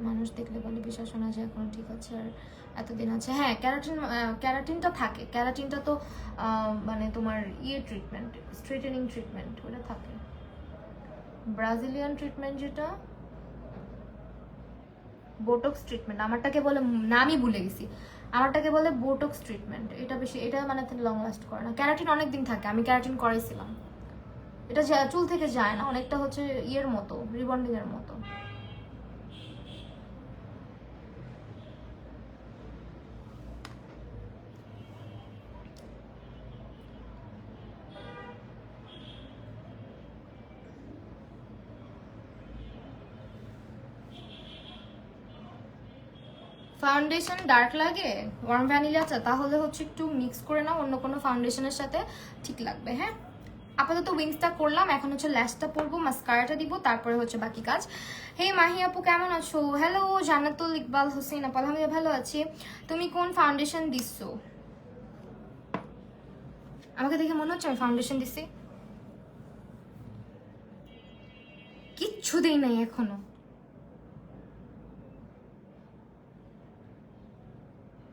মানুষ দেখলে বলে বিশ্বাস শোনা যায় এখন ঠিক আছে আর এতদিন আছে। হ্যাঁ ক্যারাটিনটা থাকে, ক্যারাটিনটা তো মানে তোমার ইয়ে ট্রিটমেন্ট, স্ট্রেটেনিং ট্রিটমেন্ট ওটা থাকে। ব্রাজিলিয়ান ট্রিটমেন্ট যেটা বোটক্স ট্রিটমেন্ট, আমারটাকে বলে, নামই ভুলে গেছি, আমারটাকে বলে বোটক্স ট্রিটমেন্ট। এটা বেশি, এটা মানে লং লাস্ট করে না। ক্যারাটিন অনেক দিন থাকে, আমি ক্যারাটিন করাইছিলাম। এটা চুল থেকে যায় না, অনেকটা হচ্ছে ইয়ের মতো, রিবন্ডিং এর মতো। ফাউন্ডেশন ডার্ক লাগে, ওয়ার্ম ভ্যানিলা চা, তাহলে হচ্ছে একটু মিক্স করে নাও অন্য কোনো ফাউন্ডেশনের সাথে, ঠিক লাগবে। হ্যাঁ আপাতত উইংসটা করলাম, এখন হচ্ছে ল্যাশটা পরবো, মাস্কারাটা দিব, তারপরে হচ্ছে বাকি কাজ। হে মাহি আপু কেমন আছো? হ্যালো জান্নাতুল ইকবাল হোসেন আপু, আলহামদুলিল্লাহ ভালো আছি। তুমি কোন ফাউন্ডেশন দিচ্ছো? আমাকে দেখে মনে হচ্ছে আমি ফাউন্ডেশন দিচ্ছি? কিচ্ছু দেই নাই এখনো।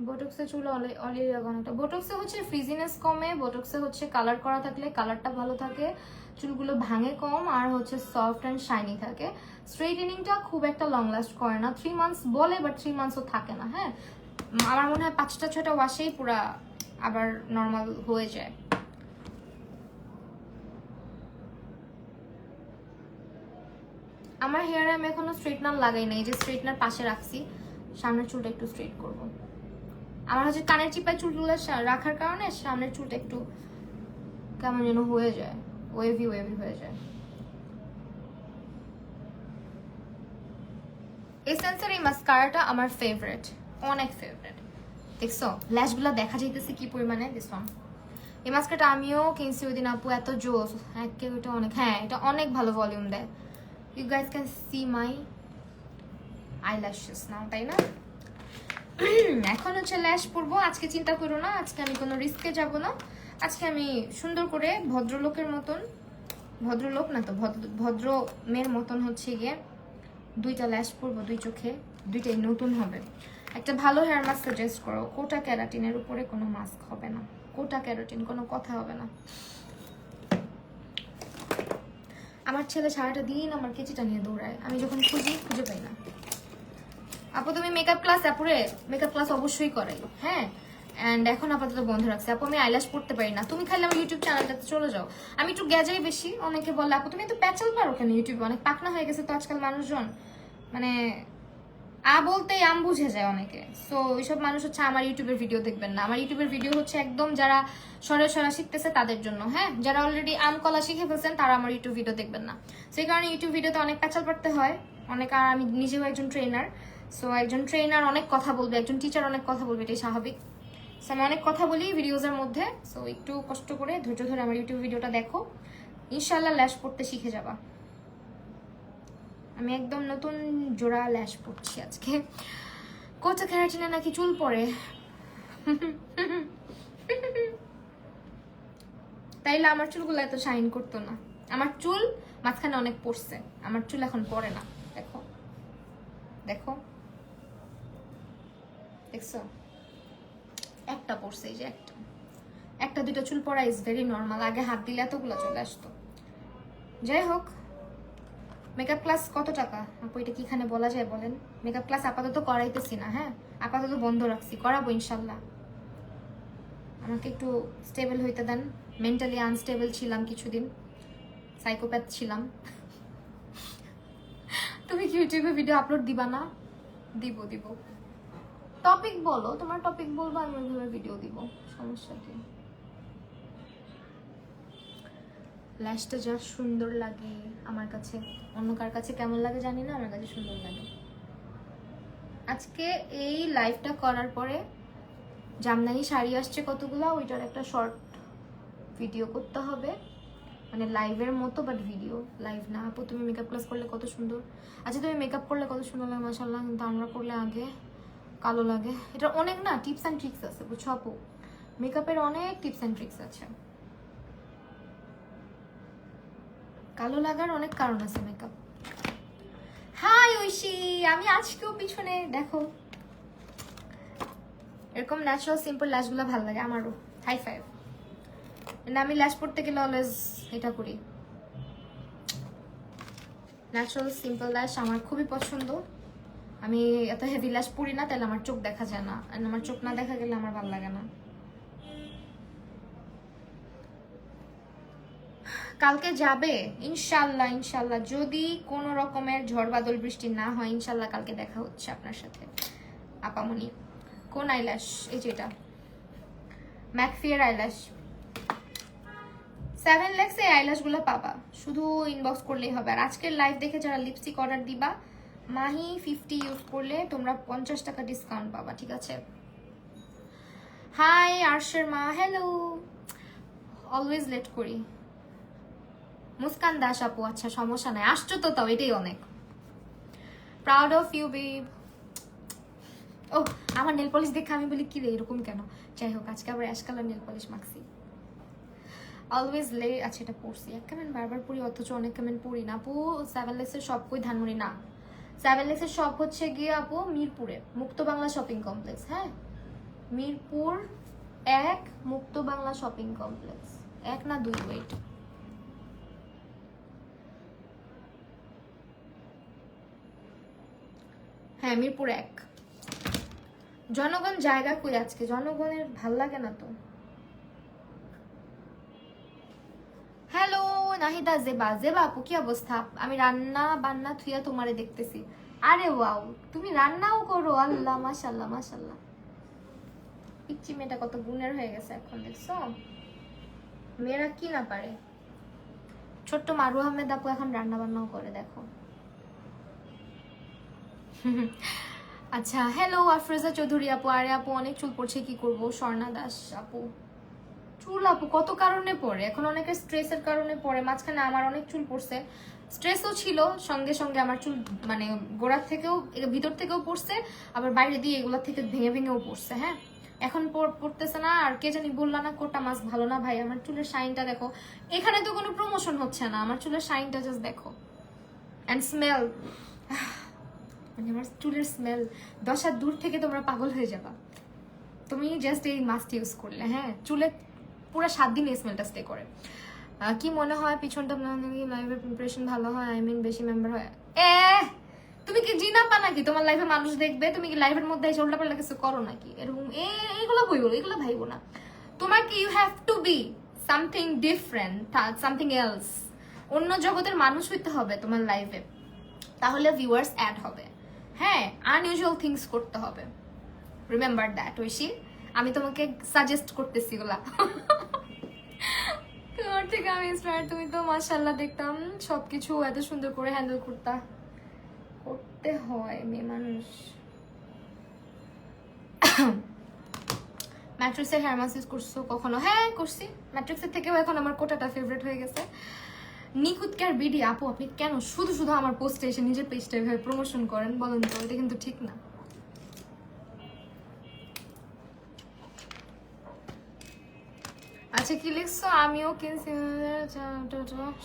বোটক্সে চুল অলি লাগানোটা, বোটক্সে হচ্ছে ফ্রিজিনেস কমে, বোটক্সে হচ্ছে কালার করা থাকলে কালারটা ভালো থাকে, চুলগুলো ভাঙে কম, আর হচ্ছে সফট অ্যান্ড শাইনি থাকে। স্ট্রেটেনিংটা খুব একটা লং লাস্ট করে না, 3 মান্থস বলে, বাট 3 মান্থসও থাকে না। হ্যাঁ আমার মনে হয় 5টা 6টা ওয়াশেই পুরা আবার নর্মাল হয়ে যায়। আমার হেয়ারে আমি এখনো স্ট্রেটনার লাগাই নাই, যে স্ট্রেটনার পাশে রাখছি, সামনের চুলটা একটু স্ট্রেট করব। আমার হচ্ছে কানের চিপায় চুলগুলো রাখার কারণে সামনের চুলটা একটু কেমন যেন হয়ে যায়, ওয়েভি ওয়েভি হয়ে যায়। এসেন্সের এই মাস্কারাটা আমার ফেভারিট, অনেক ফেভারিট। দেখছো ল্যাশগুলো দেখা যাইতেছে কি পরিমাণে। দিস ওয়ান, এই মাস্কারাটা আমিও কিনছি ওই দিন আপু, এত জোস। এটা অনেক, হ্যাঁ এটা অনেক ভালো ভলিউম দেয়। You guys can see my eyelashes নাও, তাই না? এখন হচ্ছে ল্যাশ পরবো। আজকে চিন্তা করো না, আজকে আমি কোনো রিস্কে যাব না। আজকে আমি সুন্দর করে ভদ্রলোকের মতন, ভদ্রলোক না তো ভদ্র মেয়ের মতন হচ্ছে গিয়ে দুইটা ল্যাশ পরবো, দুই চোখে, দুইটাই নতুন হবে। একটা ভালো হেয়ার মাস্ক সাজেস্ট করো। কোটা ক্যারাটিনের উপরে কোনো মাস্ক হবে না, কোটা ক্যারাটিন কোনো কথা হবে না। আমার ছেলে সারাটা দিন আমার কেচিটা নিয়ে দৌড়ায়, আমি যখন খুঁজে পাই না। আপু তুমি মেকআপ ক্লাস, আপুরে মেকআপ ক্লাস অবশ্যই করাই, হ্যাঁ। অ্যান্ড এখন আপাতত বন্ধ রাখছি আপু, আমি আইল্যাশ পড়তে পারি না। তুমি খাইলে আমার ইউটিউব চ্যানেলটাতে চলে যাও। আমি একটু গ্যাজাই বেশি, অনেকে বলে আপু তুমি তো প্যাচাল পারো কেন ইউটিউবে, অনেক পাকনা হয়ে গেছে তো আজকাল মানুষজন, মানে বলতেই আম বুঝে যায় অনেকে। সো ওইসব মানুষ হচ্ছে আমার ইউটিউবের ভিডিও দেখবেন না। আমার ইউটিউবের ভিডিও হচ্ছে একদম যারা সরা শিখতেছে তাদের জন্য, হ্যাঁ। যারা অলরেডি আম কলা শিখে ফেলছেন তারা আমার ইউটিউব ভিডিও দেখবেন না। সেই কারণে ইউটিউব ভিডিওতে অনেক প্যাচাল পড়তে হয় অনেক। আর আমি নিজেও একজন ট্রেনার, সো একজন ট্রেনার অনেক কথা বলবে, একজন টিচার অনেক কথা বলবে, এটাই স্বাভাবিক। সো আমি অনেক কথা বলি ভিডিওজের মধ্যে। সো একটু কষ্ট করে ধৈর্য ধরে আমার ইউটিউব ভিডিওটা দেখো, ইনশাল্লাহ ল্যাশ পড়তে শিখে যাবা। আমি একদম নতুন জোড়া ল্যাশ পড়ছি আজকে। কোটা ক্যারাটিনে নাকি চুল পড়ে, তাইলে আমার চুলগুলো এত শাইন করতো না। আমার চুল মাঝখানে অনেক পড়ছে, আমার চুল এখন পড়ে না। দেখো দেখো, দেখছো একটা পড়ছে, এই যে একটা দুইটা চুল পড়া ইজ ভেরি নর্মাল। আগে হাত দিলে এতগুলো চলে আসতো। যাই হোক, মেকআপ ক্লাস কত টাকা আপু, এটা কি এখানে বলা যায় বলেন? মেকআপ ক্লাস আপাতত করাইতেছি না, হ্যাঁ আপাতত বন্ধ রাখছি, করাবো ইনশাল্লাহ। আমাকে একটু স্টেবল হইতে দেন। মেন্টালি আনস্টেবল ছিলাম কিছুদিন, সাইকোপ্যাথ ছিলাম। তুমি কি ইউটিউবে ভিডিও আপলোড দিবা না? দিব। টপিক বলো, তোমার টপিক বলবো, আমি ওইভাবে ভিডিও দিব, সমস্যা কি? ল্যাশটা যা সুন্দর লাগে আমার কাছে, অন্য কার কাছে কেমন লাগে জানি না, আমার কাছে সুন্দর লাগে। আজকে এই লাইভটা করার পরে জামদানি শাড়ি আসছে কতগুলো, ওইটার একটা শর্ট ভিডিও করতে হবে, মানে লাইভের মতো, বাট ভিডিও লাইভ না। আপু তুমি মেকআপ ক্লাস করলে কত সুন্দর। আচ্ছা তুমি মেকআপ করলে কত সুন্দর লাগে মাশাআল্লাহ, কিন্তু আমরা করলে আগে কালো লাগে। এটা অনেক না টিপস অ্যান্ড ট্রিক্স আছে, বুঝছো আপু, মেকআপের অনেক টিপস অ্যান্ড ট্রিক্স আছে। কালো লাগার অনেক কারণ আছে মেকআপ। হাই ঐশী, আমি আজকেও পিছনে দেখো, এরকম ন্যাচারাল সিম্পল ল্যাশগুলো ভালো লাগে আমারও। High five. আমি ল্যাশ পড়তে গেলে অলওয়েজ এটা করি, ন্যাচারাল সিম্পল ল্যাশ আমার খুবই পছন্দ। আমি এত হেভি ল্যাশ পরি না, তাহলে আমার চোখ দেখা যায় না, আর আমার চোখ না দেখা গেলে আমার ভালো লাগে না। কালকে যাবে ইনশাল্লাহ, ইনশাল্লাহ যদি কোনো রকমের ঝড় বাদল বৃষ্টি না হয়, ইনশাল্লাহ কালকে দেখা হচ্ছে আপনার সাথে আপামনি। কোন আইল্যাশ? এই যেটা ম্যাকফিয়ার আইল্যাশ, 7 lakhs এই আইল্যাশগুলো পাবা, শুধু ইনবক্স করলেই হবে। আর আজকের লাইভ দেখে যারা লিপস্টিক অর্ডার দিবা, মাহি 50 ইউজ করলে তোমরা 50 টাকা ডিসকাউন্ট পাবা, ঠিক আছে? হাই আরশের মা, হ্যালো। অলওয়েজ লেট করি। মুস্কান দাস আপু, আচ্ছা সমস্যা নাই, আসছো তো, তাও এটাই অনেক। Proud of you babe. ও আমার নেল পলিশ দেখে আমি বলি কি রে এরকম কেন, যাই হোক আজকে আবার অ্যাশ কালার নেল পলিশ মাখছি। অলওয়েজ লে, আচ্ছা এটা পড়ছি, এক কমেন্ট বারবার পড়ি অথচ অনেক কমেন্ট পড়ি না আপু। 7 lakhs সব কই ধানমন্ডি না, 7 lakhs সব হচ্ছে গিয়ে আপু মিরপুরে মুক্ত বাংলা শপিং কমপ্লেক্স, হ্যাঁ মিরপুর 1 মুক্ত বাংলা শপিং কমপ্লেক্স, 1 না 2, ওয়েট, হ্যাঁ মিরপুর 1। জনগণ জায়গা কই আজকে, জনগণের ভাল লাগে না তো। হ্যালো নাহিদা জেবা, জেবা আপু কি অবস্থা? আমি রান্না বান্না থুইয়া তোমারে দেখতেছি। আরে ওয়াও, তুমি রান্নাও করো, আল্লাহ মাশাল্লাহ মাশাল্লাহ। পিচ্চি মেয়েটা কত গুণের হয়ে গেছে এখন, দেখছো মেয়েরা কি না পারে। ছোট্ট মারু আহমেদ আপু এখন রান্না বান্নাও করে, দেখো। আচ্ছা, হ্যালো আফরোজা চৌধুরী আপু। আরে আপু অনেক চুল পড়ছে, কি করব? স্বর্ণা দাস আপু, চুল আপু কত কারণে পড়ে, এখন অনেকের স্ট্রেসের কারণে পড়ে। মাঝখানে আমার অনেক চুল পড়ছে, স্ট্রেসও ছিল, সঙ্গে সঙ্গে আমার চুল মানে গোড়ার থেকেও ভিতর থেকেও পড়ছে, আবার বাইরে দিয়ে এগুলা থেকে ভেঙে ভেঙেও পড়ছে। হ্যাঁ, এখন পড়তেছে না। আর কে জানি বললা না কোটা মাছ ভালো না ভাই, আমার চুলের শাইনটা দেখো। এখানে তো কোনো প্রমোশন হচ্ছে না, আমার চুলের শাইনটা জাস্ট দেখো। অ্যান্ড স্মেল, মানে আমার চুলের স্মেল 10 হাত দূর থেকে তোমরা পাগল হয়ে যাবা। তুমি জাস্ট এই মাস্ক ইউজ করলে, হ্যাঁ, চুলে পুরো 7 দিন এই স্মেলটা স্টে করে। কি মনে হয় পিছনটা লাইভের প্রিপারেশন ভালো হয়? আই মিন বেশি মেম্বার হয়? তুমি কি জিনা পা নাকি তোমার লাইভে মানুষ দেখবে? তুমি কি লাইভের মধ্যে এসে উল্টাপাল্টা কিছু করো নাকি? এরকম এইগুলো বইবো, এগুলো ভাইবো না। তোমাকে you have to be something different, something else. অন্য জগতের মানুষ হইতে হবে তোমার লাইভে, তাহলে ভিউয়ার্স অ্যাড হবে। হ্যাঁ, আনইউজুয়াল থিংস করতে হবে, রিমেম্বার দ্যাট ঐশী। আমি তোমাকে সাজেস্ট করতেছি এগুলা। তোমার থেকে আমি ইন্সপায়ার। তুমি তো মাশাআল্লাহ দেখতাম সবকিছু এত সুন্দর করে হ্যান্ডেল করতে হয় মেয়ে মানুষ। ম্যাট্রিক্সের হেয়ার মাসাজ করছো কখনো? হ্যাঁ করছি, ম্যাট্রিক্সের থেকেও এখন আমার কোটাটা ফেভারিট হয়ে গেছে। নিখুঁত কেয়ার বিডি আপু, আপনি কেন শুধু শুধু আমার পোস্টে এসে নিজের পেজটা এভাবে প্রমোশন করেন বলেন তো? এটা কিন্তু ঠিক না। আচ্ছা কি লিখছো? আমিও কিনছি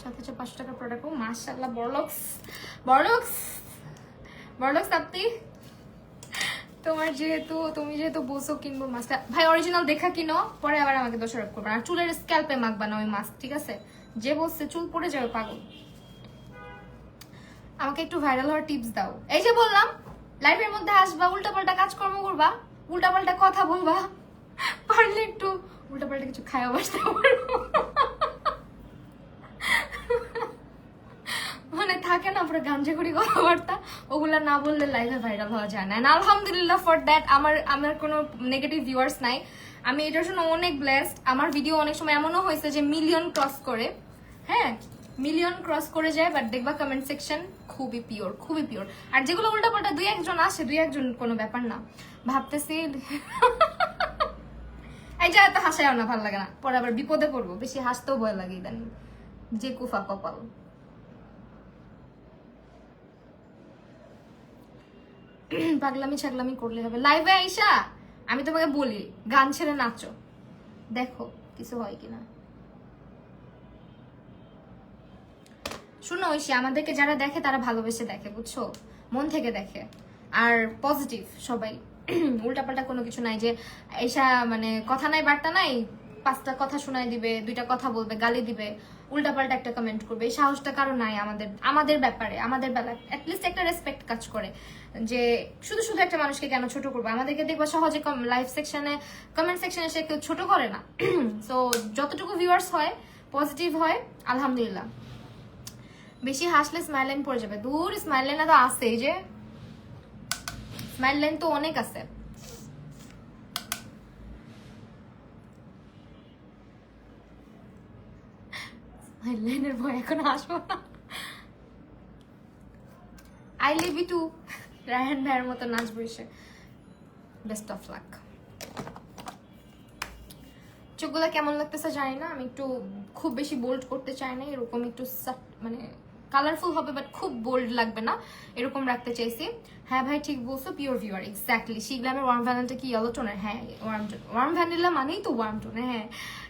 সাথে 500 টাকার প্রোডাক্ট। ও মাশাআল্লাহ, বড়লক্স বড়লক্স বড়লক্স। আপনি তুমি যেহেতু বলছো কিনবো মাস্কটা, ভাই অরিজিনাল দেখা কিনো, পরে আবার আমাকে দোষারোপ করবে। আর চুলের স্ক্যাল্পে মাখবা না ওই মাস্ক, ঠিক আছে? যে বলছে চুল পড়ে যাবে পাগল। আমাকে একটু ভাইরাল হওয়ার টিপস দাও। এই যে বললাম লাইফের মধ্যে আসবা, উল্টাপাল্টা কাজকর্ম করবা, উল্টাপাল্টা কথা বলবা, পারলে একটু উল্টাপাল্টা কিছু খায় বসতে পারবো। মানে থাকে না পুরো গাঞ্জাখুরি কথাবার্তা, ওগুলা না বললে লাইভে ভাইরাল হওয়া যায় না। আলহামদুলিল্লাহ ফর দ্যাট, আমার কোনো নেগেটিভ ভিউয়ার্স নাই। আমি এটার জন্য অনেক ব্লেসড। আমার ভিডিও অনেক সময় এমনও হয়েছে যে মিলিয়ন ক্রস করে, হ্যাঁ মিলিয়ন ক্রস করে যায়, বাট দেখবা কমেন্ট সেকশন খুবই পিওর, খুবই পিওর। আর যেগুলো উল্টাপাল্টা 2-1 আসে, 2-1 কোনো ব্যাপার না। ভাবতেছি এই যে এত হাসায়ও না, ভালো লাগে না, পরে আবার বিপদে পড়বো। বেশি হাসতেও ভয় লাগে ইদানিং, যে কুফা কপাল। পাগলামি ছাগলামি করলে হবে লাইভে আইসা? আমি তোমাকে বলি গান ছেড়ে নাচো, দেখো কিছু হয় কিনা। শুনো ঐশী, আমাদেরকে যারা দেখে তারা ভালোবেসে দেখে, বুঝছো, মন থেকে দেখে। আর পজিটিভ সবাই, উল্টাপাল্টা কোনো কিছু নাই যে এইসা মানে কথা নাই বার্তা নাই, 5টা কথা শোনায় দিবে, 2টা কথা বলবে, গালি দিবে, উল্টাপাল্টা একটা কমেন্ট করবে। এই সাহসটা কারো নাই আমাদের ব্যাপারে, আমাদের বেলায় অ্যাটলিস্ট একটা রেসপেক্ট কাজ করে যে শুধু শুধু একটা মানুষকে কেন ছোট করবো। আমাদেরকে দেখবো সহজে লাইভ সেকশনে, কমেন্ট সেকশনে সে কেউ ছোট করে না। সো যতটুকু ভিউয়ার্স হয়, পজিটিভ হয়, আলহামদুলিল্লাহ। বেশি হাসলে স্মাইল লাইন পড়ে যাবে। দূর, স্মাইল লাইন তো আছে, এই যে স্মাইল লাইন তো অনেক আছে। স্মাইল লাইনের ভয় এখন আসবো না। I love you too Raihan ভাইয়ের মতো নাচবো এসে। Best of luck. চোখগুলো কেমন লাগতেছে জানি না, আমি একটু খুব বেশি বোল্ড করতে চাই না, এরকম একটু মানে কালারফুল হবে বাট খুব বোল্ড লাগবে না, এরকম রাখতে চাইছি। হ্যাঁ ভাই ঠিক বলছো, পিওর ভিউয়ার, এক্স্যাক্টলি। শিগলামের ওয়ার্ম ভ্যানিলাটা কি ইয়েলো টোনের? হ্যাঁ ওয়ার্ম ভ্যানিলা মানেই তো ওয়ার্ম টোনের, হ্যাঁ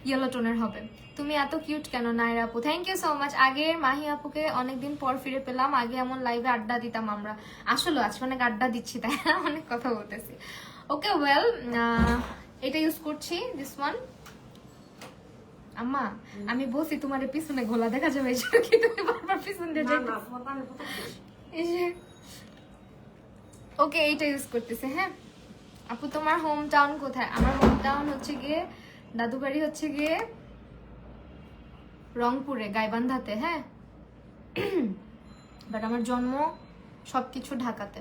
ইয়েলো টোনের হবে। তুমি এত কিউট কেন নাইরা আপু? Thank you so much. আগের মাহি আপুকে অনেকদিন পর ফিরে পেলাম, আগে এমন লাইভে আড্ডা দিতাম আমরা। আসলে আজকে অনেক আড্ডা দিচ্ছি, তাই না, অনেক কথা বলতেছি। ওকে ওয়েল, এটা ইউজ করছি, দিস ওয়ান। আম্মা আমি বলছি তোমার পিছনে গোলা দেখা যাবে, কি তুমি বারবার পিছন দিয়ে যাই। ওকে এইটা ইউজ করতেছে। হ্যাঁ আপু তোমার হোম টাউন কোথায়? আমার হোম টাউন হচ্ছে গিয়ে, দাদুবাড়ি হচ্ছে গিয়ে রংপুরে গাইবান্ধাতে, হ্যাঁ। বাট আমার জন্ম সবকিছু ঢাকাতে,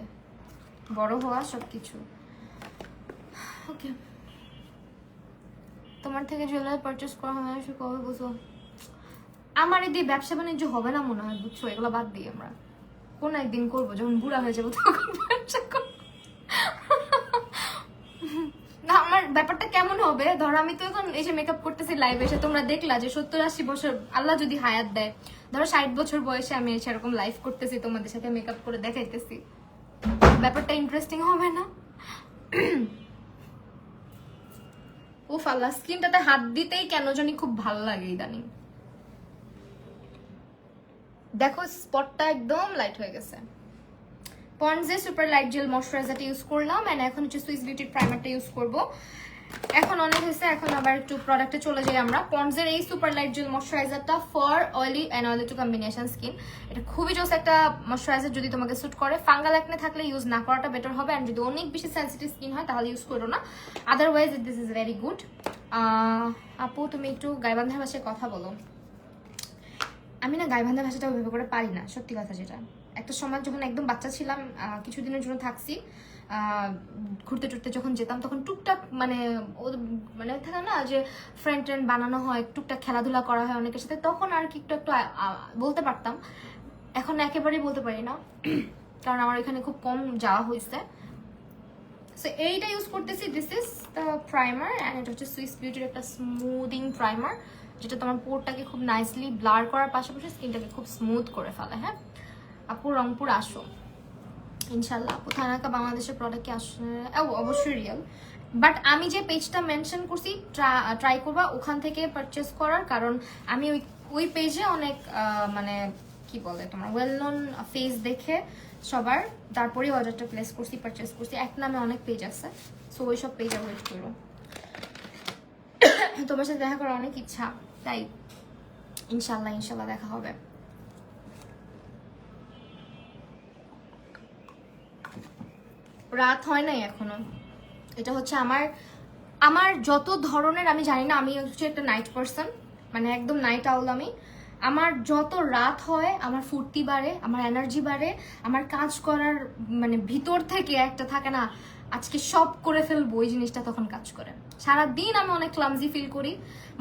বড় হওয়া সবকিছু। ওকে, তোমার থেকে জুয়েলারি পারচেস করা হয় সে কবে বুঝো? আমার এদিকে ব্যবসা বাণিজ্য হবে না মনে হয়, বুঝছো? এগুলো বাদ দিই আমরা, কোন একদিন করবো যখন বুড়া হয়ে যাবো তখন ব্যবসা করবো। না, আমার ব্যাপারটা কেমন হবে, ধরো আমি তো এখন এসে মেকআপ করতেছি লাইভে এসে, তোমরা দেখলা যে 70-80 বছর আল্লাহ যদি হায়াত দেয়, ধরো 60 বছর বয়সে আমি এসে এরকম লাইভ করতেছি, তোমাদের সাথে মেকআপ করে দেখাইতেছি, ব্যাপারটা ইন্টারেস্টিং হবে না? উফ আল্লাহ, স্কিনটাতে হাত দিতেই কেন জানি খুব ভালো লাগে ইদানিং। দেখো স্পটটা একদম লাইট হয়ে গেছে। পন্ডসের সুপার লাইট জেল ময়শ্চারাইজারটা ইউজ করলাম, এন্ড এখন হচ্ছে সুইস বিউটির প্রাইমারটা ইউজ করব। এখন অনেক হয়েছে, এখন আবার একটু প্রোডাক্টে চলে যাই আমরা। পন্ডসের এই সুপার লাইট জেল ময়শ্চারাইজারটা for oily and oily to combination skin, এটা খুবই জোস একটা ময়শ্চারাইজার। যদি তোমাকে স্যুট করে, ফাঙ্গাল একনে থাকলে ইউজ না করাটা বেটার হবে, এন্ড যদি অনেক বেশি সেন্সিটিভ স্কিন হয় তাহলে ইউজ করো না, otherwise this is very good. আপু তুমি একটু গাইবান্ধার ভাষায় কথা বলো। আমি না গাইবান্ধা ভাষাটা ওইভাবে করে পারি না, সত্যি কথা যেটা। একটা সময় যখন একদম বাচ্চা ছিলাম, কিছুদিনের জন্য থাকছি, ঘুরতে টুরতে যখন যেতাম, তখন টুকটাক মানে মানে থাকে না যে ফ্রেন্ড ট্রেন্ড বানানো হয়, টুকটাক খেলাধুলা করা হয় অনেকের সাথে, তখন আর কি একটু একটু বলতে পারতাম। এখন একেবারেই বলতে পারি না, কারণ আমার এখানে খুব কম যাওয়া হয়েছে। সো এইটা ইউজ করতেছি, this is the primer, and এটা হচ্ছে সুইস বিউটির একটা স্মুদিং প্রাইমার, যেটা তোমার পোরটাকে খুব নাইসলি ব্লার করার পাশাপাশি স্কিনটাকে খুব স্মুথ করে ফেলে। হ্যাঁ আপু, রংপুর আসো ইনশাল্লাহ। আপু থানাকা বাংলাদেশের প্রোডাক্ট কি আসে? অবশ্যই রিয়েল, বাট আমি যে পেজটা মেনশন করছি ট্রাই করবা ওখান থেকে পারচেস করার, কারণ আমি ওই পেজে অনেক মানে কি বলে তোমার ওয়েল নোন ফেস দেখে সবার, তারপরেই অর্ডারটা প্লেস করছি, পারচেস করছি। এক নামে অনেক পেজ আছে, সো ওই সব পেজ অ্যাভয়েড করো। তোমার সাথে দেখা করার অনেক ইচ্ছা, তাই ইনশাল্লাহ ইনশাল্লাহ দেখা হবে। রাত হয় নাই এখনো, এটা হচ্ছে আমার যত ধরনের, আমি জানি না, আমি হচ্ছে একটা নাইট পারসন, মানে একদম নাইট আউল আমি। আমার যত রাত হয় আমার ফুর্তি বাড়ে, আমার এনার্জি বাড়ে, আমার কাজ করার মানে ভিতর থেকে একটা থাকে না আজকে সব করে ফেলবো, ওই জিনিসটা তখন কাজ করে। সারাদিন আমি অনেক ক্লামজি ফিল করি,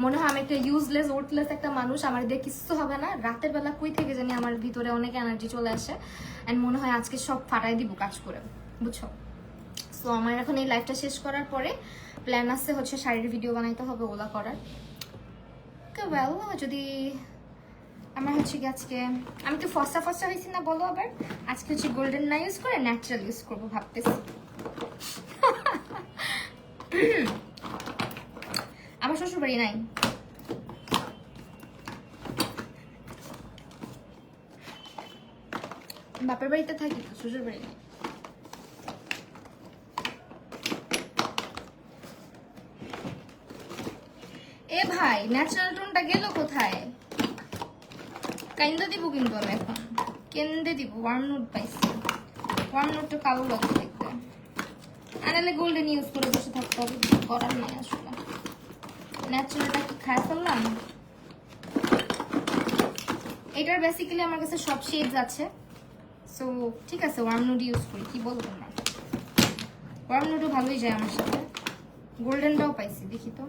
মনে হয় আমি একটা ইউজলেস ওর্থলেস একটা মানুষ, আমার দিয়ে কিছু হবে না। রাতের বেলা কই থেকে জানি আমার ভিতরে অনেক এনার্জি চলে আসে, অ্যান্ড মনে হয় আজকে সব ফাটাই দিব কাজ করে, বুঝছো? সো আমার এখন এই লাইফটা শেষ করার পরে প্ল্যান আছে হচ্ছে শাড়ির ভিডিও বানাইতে হবে, ওগুলা করার। যদি আমার হচ্ছে কি আজকে আমি তো ফসা হয়েছি না বলো, আবার আজকে হচ্ছে গোল্ডেন না ইউজ করে ন্যাচারাল ইউজ করবো ভাবতেছি। আমার শ্বশুর বাড়ি নাই, বাপের বাড়িতে থাকি তো, শ্বশুর বাড়ি নাই। এ ভাই, ন্যাচারাল টোনটা গেল কোথায়? কাইন্দা দিব কিন্তু আমি এখন, কেন্দে দিব। ওয়ার্ম নোট পাইছি, ওয়ার্ম নোটটা কালো লাগছে দেখতে, আনালে গোল্ডেন ইউজ করে বসে থাকতে হবে, করার নাই আসলে। ন্যাচারালটা কি খায় ফেললাম। এটার বেসিক্যালি আমার কাছে সব শেডস আছে, সো ঠিক আছে ওয়ার্ম নোট ইউজ করি। কি বলবো তোমরা, ওয়ার্ম নোটও ভালোই যায় আমার সাথে। গোল্ডেনটাও পাইছি, দেখি তো,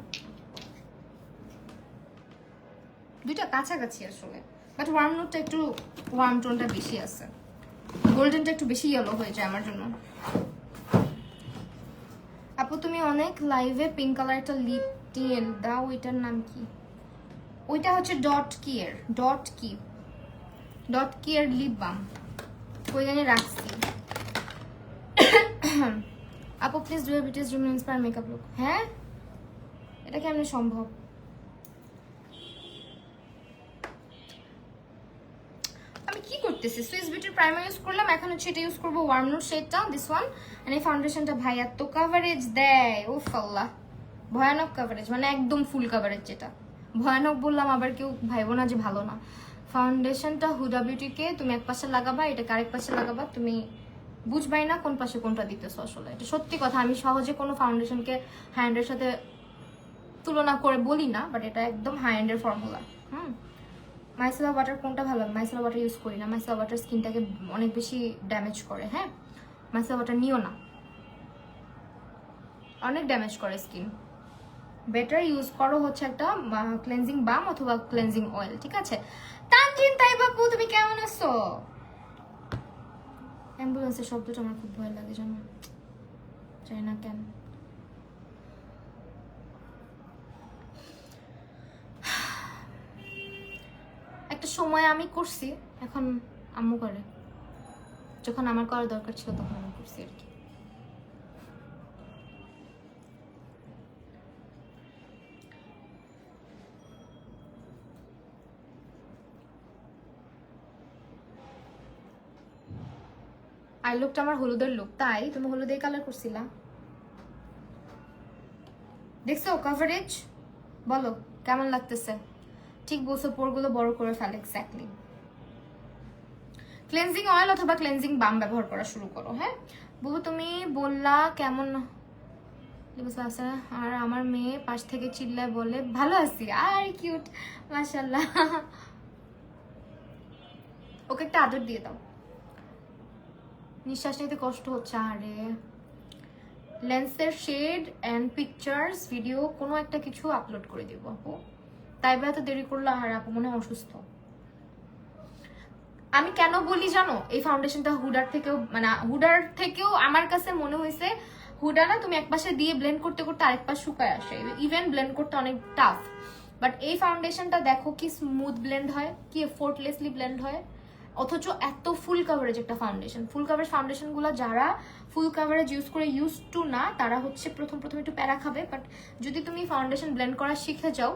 দুইটা কাছাকাছি আসলে, বাট ওয়ার্ম নোটটা একটু ওয়ার্ম টোনটা বেশি আছে, গোল্ডেনটা একটু বেশি ইয়েলো হয়ে যায় আমার জন্য। আপু তুমি অনেক লাইভে পিঙ্ক কালার একটা লিপ টিন দাও, ওইটার নাম কি? ওইটা হচ্ছে ডট কি এর লিপ বাম, ওই জানি রাখছি। আপু please do a BTS room inspire makeup look. হ্যাঁ, এটা কেমন সম্ভব? আমি কি করতেছি, সুইস বিউটির প্রাইমার ইউজ করলাম, এখন হচ্ছে এটা ইউজ করবো ওয়ার্ম নোট শেডটা, দিস ওয়ান। এন্ড এই ফাউন্ডেশনটা ভাই এত কাভারেজ দেয়, উফ আল্লাহ, ভয়ানক কাভারেজ, মানে একদম ফুল কাভারেজ। যেটা ভয়ানক বললাম আবার কেউ ভাইবো না যে ভালো না। ফাউন্ডেশনটা হুডা বিউটিকে তুমি এক পাশে লাগাবা, এটাকে আরেক পাশে লাগাবা, তুমি বুঝবাই না কোন পাশে কোনটা দিতেছো আসলে। এটা সত্যি কথা, আমি সহজে কোনো ফাউন্ডেশনকে হ্যান্ডের সাথে তুলনা করে বলি না, বাট এটা একদম হাই এন্ডের ফর্মুলা। মাইসেলা ওয়াটার কোনটা ভালো? মাইসেলা ওয়াটার ইউজ করি না, মাইসেলা ওয়াটার স্কিনটাকে অনেক বেশি ড্যামেজ করে। হ্যাঁ, মাইসেলা ওয়াটার নিও না, অনেক ড্যামেজ করে স্কিন। বেটার ইউজ করো হচ্ছে একটা ক্লেনজিং বাম অথবা ক্লেনজিং অয়েল, ঠিক আছে? তানজিন তাই বাবু, তুমি কেমন আছো? অ্যাম্বুলেন্সের শব্দটা আমার খুব ভয় লাগে, জানো, জানি না কেন। একটা সময় আমি করছি, এখন আম্মু করে। যখন আমার করার দরকার ছিল তখন আমি করছি আর কি। আই লুকটা আমার হলুদের লুক, তাই তুমি হলুদের কালার করছিলা? দেখছো কভারেজ? বলো কেমন লাগতেছে? ঠিক বলছো, পোরগুলো বড় করে ফেলে। এক্স্যাক্টলি। ক্লেনজিং অয়েল অথবা ক্লেনজিং বাম ব্যবহার করা শুরু করো। হ্যাঁ বুবু, তুমি বললা কেমন, আর আমার মেয়ে পাশ থেকে চিল্লায় বলে ভালো আছি। আর কিউট, মাশাআল্লাহ। ওকে একটা আদর দিয়ে দাও। নিঃশ্বাস নিতে কষ্ট হচ্ছে। আরে লেন্সের শেড এন্ড পিকচার্স ভিডিও কোনো একটা কিছু আপলোড করে দিব আপু। তাই বা এত দেরি করলো? আর আপু মনে হয় অসুস্থ। আমি কেন বলি জানো, এই ফাউন্ডেশনটা হুডার থেকেও, মানে হুডার থেকেও আমার কাছে মনে হয়েছে, হুডা না তুমি এক পাশে দিয়ে ব্লেন্ড করতে করতে আরেক পাশ শুকায় আসে, ইভেন ব্লেন্ড করতে অনেক টাফ। বাট এই ফাউন্ডেশনটা দেখো কি স্মুথ ব্লেন্ড হয়, কি এফোর্টলেসলি ব্লেন্ড হয়, অথচ এত ফুল কাভারেজ একটা ফাউন্ডেশন। ফুল কাভারেজ ফাউন্ডেশনগুলো যারা ফুল কাভারেজ ইউজ করে ইউজ টু না, তারা হচ্ছে প্রথম একটু প্যারা খাবে। বাট যদি তুমি ফাউন্ডেশন ব্লেন্ড করা শিখে যাও,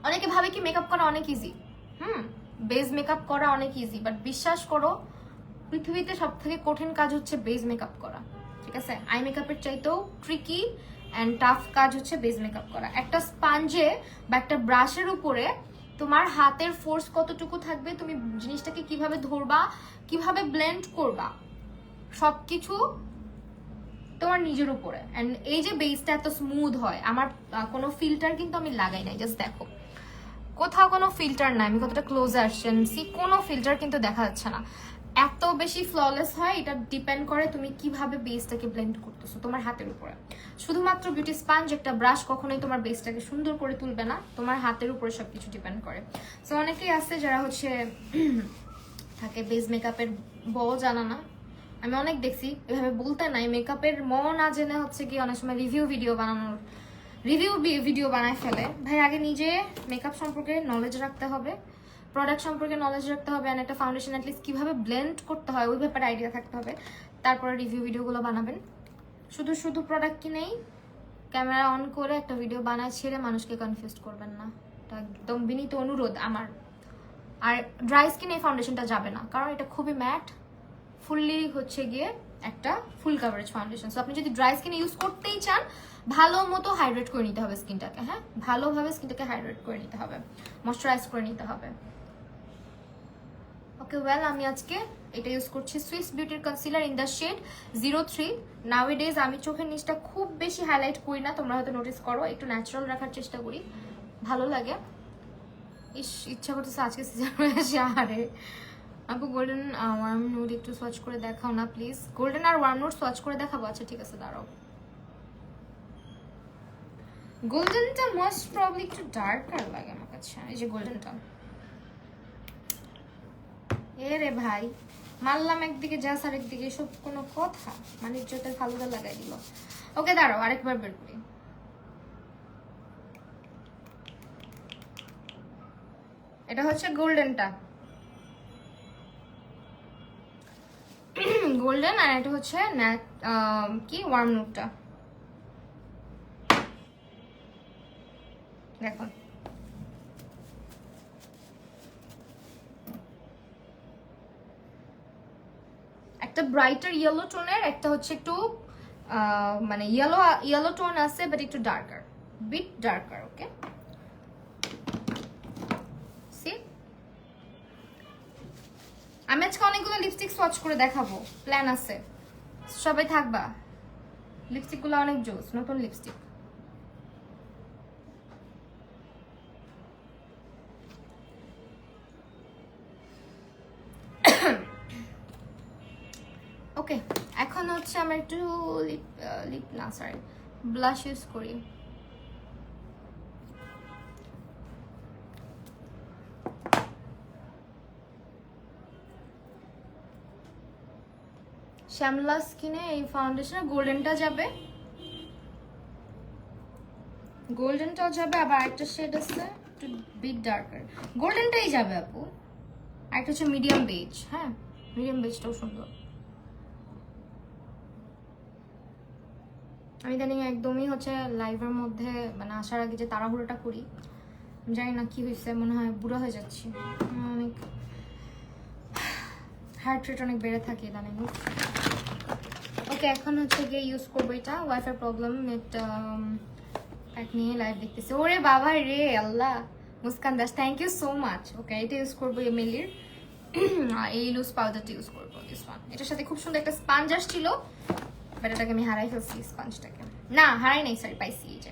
অনেকে ভাবে কি মেকআপ করা অনেক ইজি। বেজ মেকআপ করা অনেক ইজি, বাট বিশ্বাস করো পৃথিবীতে সব থেকে কঠিন কাজ হচ্ছে বেজ মেকআপ করা, ঠিক আছে? আই মেকআপের চাইতেও ট্রিকি অ্যান্ড টাফ কাজ হচ্ছে বেজ মেকআপ করা। একটা স্পাঞ্জে বা একটা ব্রাশের উপরে তোমার হাতের ফোর্স কতটুকু থাকবে, তুমি জিনিসটাকে কিভাবে ধরবা, কিভাবে ব্লেন্ড করবা, সবকিছু তোমার নিজের উপরে। অ্যান্ড এই যে বেসটা এত স্মুথ হয়, আমার কোনো ফিল্টার কিন্তু আমি লাগাই নাই, জাস্ট দেখো কোথাও কোনো ফিল্টার নাই। আমি কতটা ক্লোজ আসছি, কোনো ফিল্টার কিন্তু দেখা যাচ্ছে না। এত বেশি ফ্ললেস হয়, এটা ডিপেন্ড করে তুমি কিভাবে বেসটাকে ব্লেন্ড করতেছো তোমার হাতের উপরে। শুধুমাত্র বিউটি স্পঞ্জ একটা ব্রাশ কখনোই তোমার বেসটাকে সুন্দর করে তুলবে না, তোমার হাতের উপরে সবকিছু ডিপেন্ড করে। সো অনেকেই আছে যারা হচ্ছে থাকে বেস মেকআপের জানা না। আমি অনেক দেখছি এভাবে বলতে নাই, মেকআপের না জেনে হচ্ছে কি অনেক সময় রিভিউ ভিডিও বানায় ফেলে। ভাই আগে নিজে মেকআপ সম্পর্কে নলেজ রাখতে হবে, প্রোডাক্ট সম্পর্কে নলেজ রাখতে হবে, আর একটা ফাউন্ডেশন অ্যাটলিস্ট কিভাবে ব্লেন্ড করতে হয় ওই ব্যাপারে আইডিয়া থাকতে হবে, তারপরে রিভিউ ভিডিওগুলো বানাবেন। শুধু প্রোডাক্ট কিনেই ক্যামেরা অন করে একটা ভিডিও বানায় ছেড়ে মানুষকে কনফিউজ করবেন না, এটা একদম বিনীত অনুরোধ আমার। আর ড্রাই স্কিন এই ফাউন্ডেশনটা যাবে না, কারণ এটা খুবই ম্যাট, ফুললি হচ্ছে গিয়ে একটা ফুল কাভারেজ ফাউন্ডেশন। সো আপনি যদি ড্রাই স্কিনে ইউজ করতেই চান, ভালো মতো হাইড্রেট করে নিতে হবে স্কিনটাকে। হ্যাঁ, ভালোভাবে স্কিনটাকে হাইড্রেট করে নিতে হবে, ময়শ্চারাইজ করে নিতে হবে। ওকে ওয়েল, আমি আজকে এটা ইউজ করছি সুইস বিউটির concealer in the shade 03। Nowadays আমি চোখের নিচটা খুব বেশি হাইলাইট করি না, তোমরা হয়তো নোটিস করো, একটু ন্যাচারাল রাখার চেষ্টা করি, ভালো লাগে। ইচ্ছা করতেছে আজকে সিজন হয়ে আসে। আরে আপু গোল্ডেন ওয়ার্ম নুড একটু সোয়াচ করে দেখাও না প্লিজ। গোল্ডেন আর ওয়ার্ম নুড সোয়াচ করে দেখাবো? আচ্ছা ঠিক আছে, দাঁড়াও। গোল্ডেনটা মোস্ট প্রবলি একটু ডার্কার লাগে আমার কাছে। এই যে গোল্ডেনটা, এ রে ভাই মারলাম একদিকে যা আর একদিকে, এসব কোনো কথা? মানে ইজ্জতের ফালুদা লাগাই দিল। ওকে দাঁড়াও আরেকবার বের করি। এটা হচ্ছে গোল্ডেনটা, গোল্ডেন, আর এটা হচ্ছে কি ওয়ার্ম নুডটা। দেখো একটা ব্রাইটার ইয়েলো টোনের, একটা হচ্ছে একটু মানে ইয়েলো টোন আছে বাট একটু ডার্কার, বিট ডার্কার। ওকে সি, আমি আজকে অনেকগুলো লিপস্টিক সোয়াচ করে দেখাবো, প্ল্যান আছে, সবাই থাকবা। লিপস্টিক গুলো অনেক জোস, নতুন লিপস্টিক। এখন হচ্ছে আমরা একটু লিপ না সরি ব্লাশ ইউজ করি। শ্যামলা স্কিনে এই ফাউন্ডেশনে গোল্ডেনটা যাবে, গোল্ডেনটাও যাবে, আবার একটা শেড আছে একটু বিট ডার্কার, গোল্ডেনটাই যাবে আপু। আর একটা হচ্ছে মিডিয়াম বেজ, হ্যাঁ মিডিয়াম বেজটাও সুন্দর। আমি ইদানিং একদমই হচ্ছে লাইভের মধ্যে মানে আসার আগে যে তাড়াহুড়োটা করি, জানি না কি হয়েছে, মনে হয় বুড়ো হয়ে যাচ্ছি, অনেক হার্ট রেট অনেক বেড়ে থাকে ইদানিং। ওকে এখন হচ্ছে গিয়ে ইউজ করবো এটা, ওয়াইফাই প্রবলেম, নেট প্যাক নিয়ে লাইভ দেখতেছি। ওরে বাবা রে আল্লাহ, Muskan Das thank you so much. Okay এটা ইউজ করবো এমএলির এই লুজ পাউডারটা ইউজ করবো, দিস ওয়ান। এটার সাথে খুব সুন্দর একটা স্পাঞ্জ আসছিল, বাট এটাকে আমি হারাই ফেলছি স্পাঞ্জটাকে, না হারাই নাই সরি পাইছি। এই যে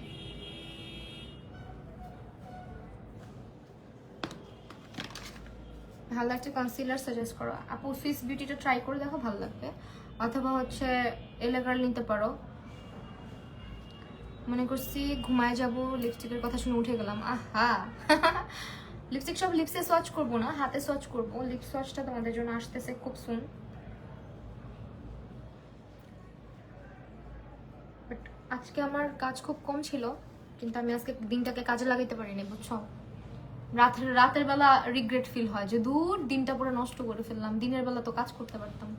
ভালো একটা কনসিলার সাজেস্ট করো আপু, সুইস বিউটিটা ট্রাই করে দেখো ভালো লাগবে, অথবা হচ্ছে এলাকার নিতে পারো। মনে করছি ঘুমায় যাব, লিপস্টিকের কথা শুনে উঠে গেলাম, আহা লিপস্টিক সব লিপসে সোয়াচ করবো না, হাতে সোয়াচ করবো। লিপ সোয়াচটা তোমাদের জন্য আসতেছে খুব সুন। বাট আজকে আমার কাজ খুব কম ছিল, কিন্তু আমি আজকে দিনটাকে কাজে লাগাইতে পারিনি বুঝছো। রাতের বেলা রিগ্রেট ফিল হয় যে দূর দিনটা পুরো নষ্ট করে ফেললাম, দিনের বেলা তো কাজ করতে পারতাম।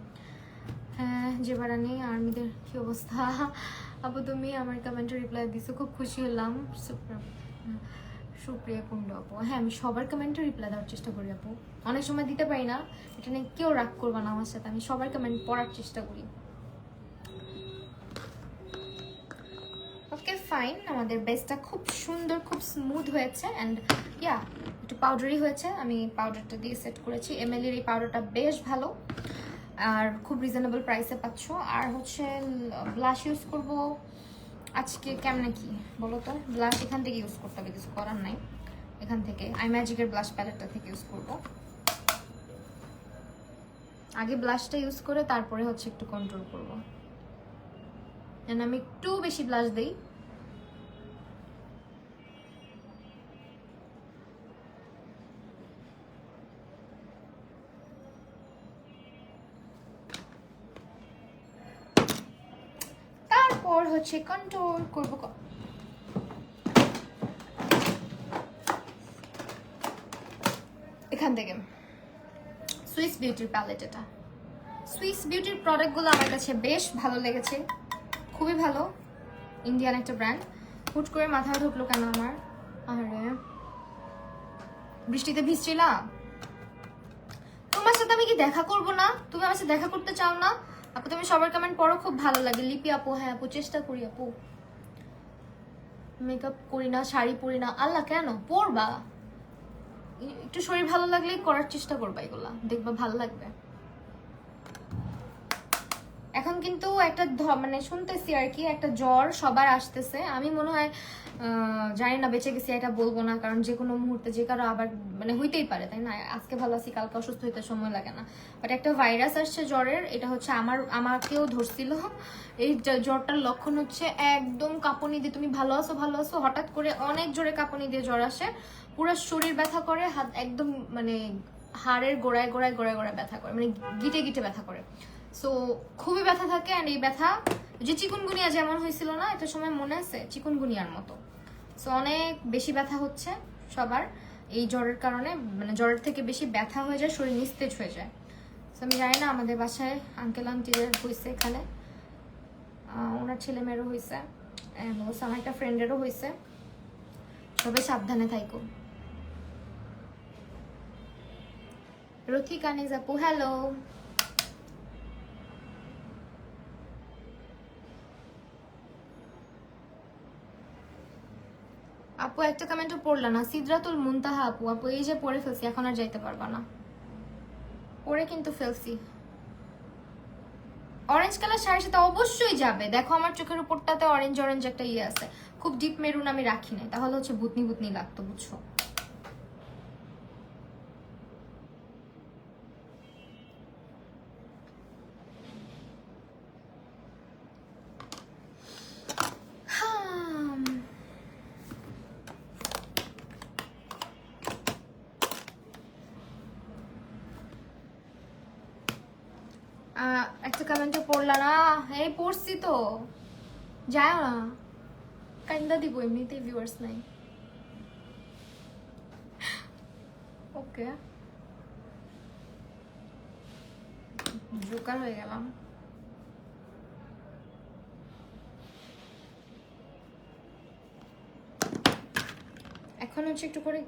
হ্যাঁ যে ভাড়া নেই আর্মিদের কি অবস্থা। আপু তুমি আমার কমেন্টে রিপ্লাই দিছো, খুব খুশি হলাম। সুপ্রিয়া কুণ্ড আপু, হ্যাঁ আমি সবার কমেন্টে রিপ্লাই দেওয়ার চেষ্টা করি আপু, অনেক সময় দিতে পারি না, এটা নিয়ে কেউ রাগ করবা না আমার সাথে, আমি সবার কমেন্ট পড়ার চেষ্টা করি। ওকে ফাইন, আমাদের বেসটা খুব সুন্দর খুব স্মুথ হয়েছে অ্যান্ড ইয়া একটু পাউডারি হয়েছে। আমি পাউডারটা দিয়ে সেট করেছি, এমএলির এই পাউডারটা বেশ ভালো আর খুব রিজনেবল প্রাইসে পাচ্ছ। আর হচ্ছে ব্লাশ ইউজ করব আজকে, কেমনে কি বলো তো, ব্লাশ এখান থেকে ইউজ করতে হবে, কিছু করার নাই, এখান থেকে আই ম্যাজিকের ব্লাশ প্যালেটটা থেকে ইউজ করব। আগে ব্লাশটা ইউজ করে তারপরে হচ্ছে একটু কন্ট্রোল করব, আমি একটু বেশি ব্লাশ দিই। তারপর হচ্ছে কন্ট্রোল করব এখান থেকে সুইস বিউটির প্যালেট। এটা সুইস বিউটির প্রোডাক্টগুলো আমার কাছে বেশ ভালো লেগেছে, খুবই ভালো, ইন্ডিয়ান একটা ব্র্যান্ড। হুট করে মাথায় ঢুকলো কেন আমার, আরে বৃষ্টিতে ভিজছিলাম। তোমার সাথে আমি কি দেখা করব না? তুমি আমার সাথে দেখা করতে চাও না আপু? তুমি সবার কমেন্ট পড়ো, খুব ভালো লাগে। লিপি আপু, হ্যাঁ আপু চেষ্টা করি আপু, মেকআপ করি না, শাড়ি পরি না। আল্লাহ কেন পরবা, একটু শরীর ভালো লাগলেই করার চেষ্টা করবা, এগুলা দেখবা ভালো লাগবে। এখন কিন্তু একটা মানে শুনতেছি আর কি, একটা জ্বর সবার আসতেছে, আমি মনে হয় জানি না বেঁচে গেছি এটা বলবো না, কারণ যে কোনো মুহূর্তে যে কারো আবার মানে হইতেই পারে, তাই না? আজকে ভালো আছি কালকে অসুস্থ হইতে সময় লাগে না, বাট একটা ভাইরাস আসছে জ্বরের, এটা হচ্ছে আমাকেও ধরছিল। এই জ্বরটার লক্ষণ হচ্ছে একদম কাঁপুনি দিয়ে, তুমি ভালো আছো ভালো আছো, হঠাৎ করে অনেক জোরে কাঁপুনি দিয়ে জ্বর আসে, পুরো শরীর ব্যথা করে, হাত একদম মানে হাড়ের গোড়ায় গোড়ায় গোড়ায় গোড়ায় ব্যথা করে, মানে গিটে গিটে ব্যথা করে। সো খুবই ব্যথা থাকে, অ্যান্ড এই ব্যথা যে চিকুনগুনিয়া যেমন হয়েছিল না একটা সময়, মনে আছে চিকুনগুনিয়ার মতো। সো অনেক বেশি ব্যথা হচ্ছে সবার এই জ্বরের কারণে, মানে জ্বরের থেকে বেশি ব্যথা হয়ে যায়, শরীর নিস্তেজ হয়ে যায়। সো আমি জানি না আমাদের বাসায় আঙ্কেল আন্টিদের হয়েছে, এখানে ওনার ছেলে মেয়েরও হয়েছে, আমার একটা ফ্রেন্ডেরও হয়েছে, সবাই সাবধানে থাইকো। রথি কানিজ আপু হ্যালো। আপু একটা কমেন্টও পড়লা না, সিদরাতুল মুনতাহা আপু, আপু এই যে পড়ে ফেলছি, এখন আর যাইতে পারবা না, পরে কিন্তু ফেলছি। অরেঞ্জ কালার শাড়ির সাথে অবশ্যই যাবে, দেখো আমার চোখের উপরটাতে অরেঞ্জ অরেঞ্জ একটা ইয়ে আছে, খুব ডিপ মেরুন আমি রাখি নাই, তাহলে হচ্ছে ভুতনি ভুতনি লাগতো বুঝছো। একটা কমেন্টে পড়লা না? এই পড়ছি তো, যায় না, কাইন্দা দিব, এমনিতেই ভিউয়ার্স নাই। ওকে, জোকার হয়ে গেলাম। এখন হচ্ছে একটু করে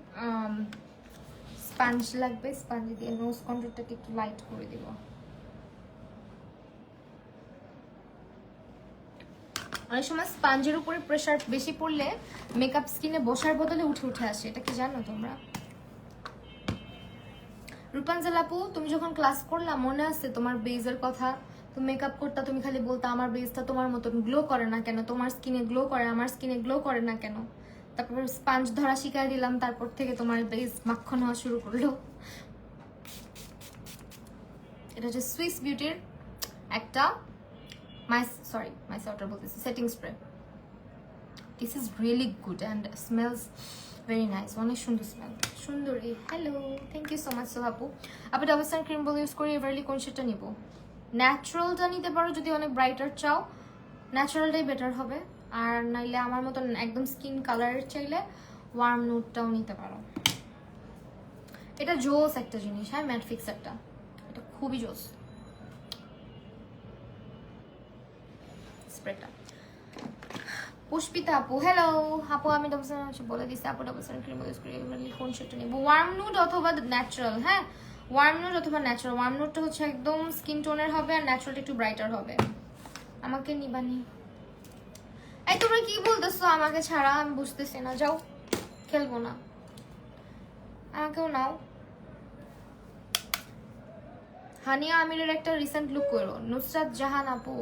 স্পঞ্জ লাগবে, স্পঞ্জ দিয়ে নোজ কন্ট্রোলটাকে একটু লাইট করে দিব। অনেক সময় স্পঞ্জের উপরে প্রেসার বেশি পড়লে মেকআপ স্কিনে বসার বদলে উঠে উঠে আসে, এটা কি জানো তোমরা? রূপাঞ্জল আপু, তুমি যখন ক্লাস করলা মনে আছে তোমার বেজের কথা? তুমি মেকআপ করতা, তুমি খালি বলতা আমার বেজটা তোমার মতন গ্লো করে না কেন, তোমার স্কিনে গ্লো করে, আমার স্কিনে গ্লো করে না কেন। তারপর স্পঞ্জ ধরা শিখাই দিলাম, তারপর থেকে তোমার বেজ মাখন হওয়া শুরু করলো। এটা হচ্ছে সুইস বিউটির একটা মাইসেলটার বলতেছি setting spray. This is really good and smells very nice, অনেক সুন্দর স্মেল। সুন্দরী, hello, thank you so much সোহাপু। আপু ডাবল সান ক্রিম বলে ইউজ করি, এভারলি কোন শেডটা নিব? ন্যাচারালটা নিতে পারো যদি অনেক ব্রাইটার চাও, ন্যাচারালটাই বেটার হবে। আর নাইলে আমার মতন একদম স্কিন কালারের চাইলে ওয়ার্ম নুডটাও নিতে পারো। এটা জোস একটা জিনিস, হ্যাঁ, ম্যাট ফিক্সারটা, এটা খুবই জোস স্প্রেটা। পুষ্পিতা আপু, হ্যালো আপু, আমি ডাবল সান বলে দিচ্ছি, আপু ডাবল সান ক্রিম ইউজ করি, কোন শেডটা নিব? ওয়ার্ম নুড অথবা ন্যাচারাল। হ্যাঁ, ওয়ার্ম নুড অথবা ন্যাচারাল। ওয়ার্ম নুডটা হচ্ছে একদম স্কিন টোনের হবে আর ন্যাচারালটা একটু ব্রাইটার হবে। আমাকে নিবানি? এই তোমরা কি বলতেছো আমাকে ছাড়া? আমি বুঝতেছি না, যাও, খেলবো না, আমাকেও নাও। হানিয়া আমিরের একটা রিসেন্ট লুক করো। নুসরাত জাহান আপু,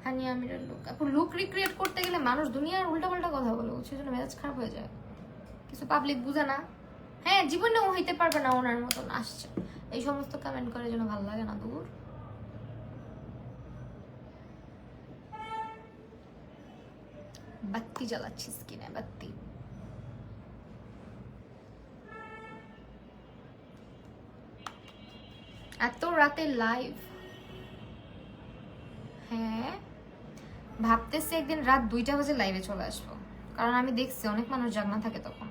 হানিয়া আমিরের লুক। আপু লুক রিক্রিয়েট করতে গেলে মানুষ দুনিয়ার উল্টাপাল্টা কথা বলে, সেজন্য মেজাজ খারাপ হয়ে যায়। কিছু পাবলিক বুঝে না। হ্যাঁ, জীবনেও হইতে পারবে না ওনার মতন, আসছে এই সমস্ত কমেন্ট করে, যেন ভালো লাগে না। দূর, বাত্তি জ্বালাচ্ছি স্কিনে, বাত্তি। এত রাতে লাইভ? হ্যাঁ, ভাবতেছি একদিন রাত 2টা বাজে লাইভে চলে আসবো, কারণ আমি দেখছি অনেক মানুষ জাগনা থাকে তখন।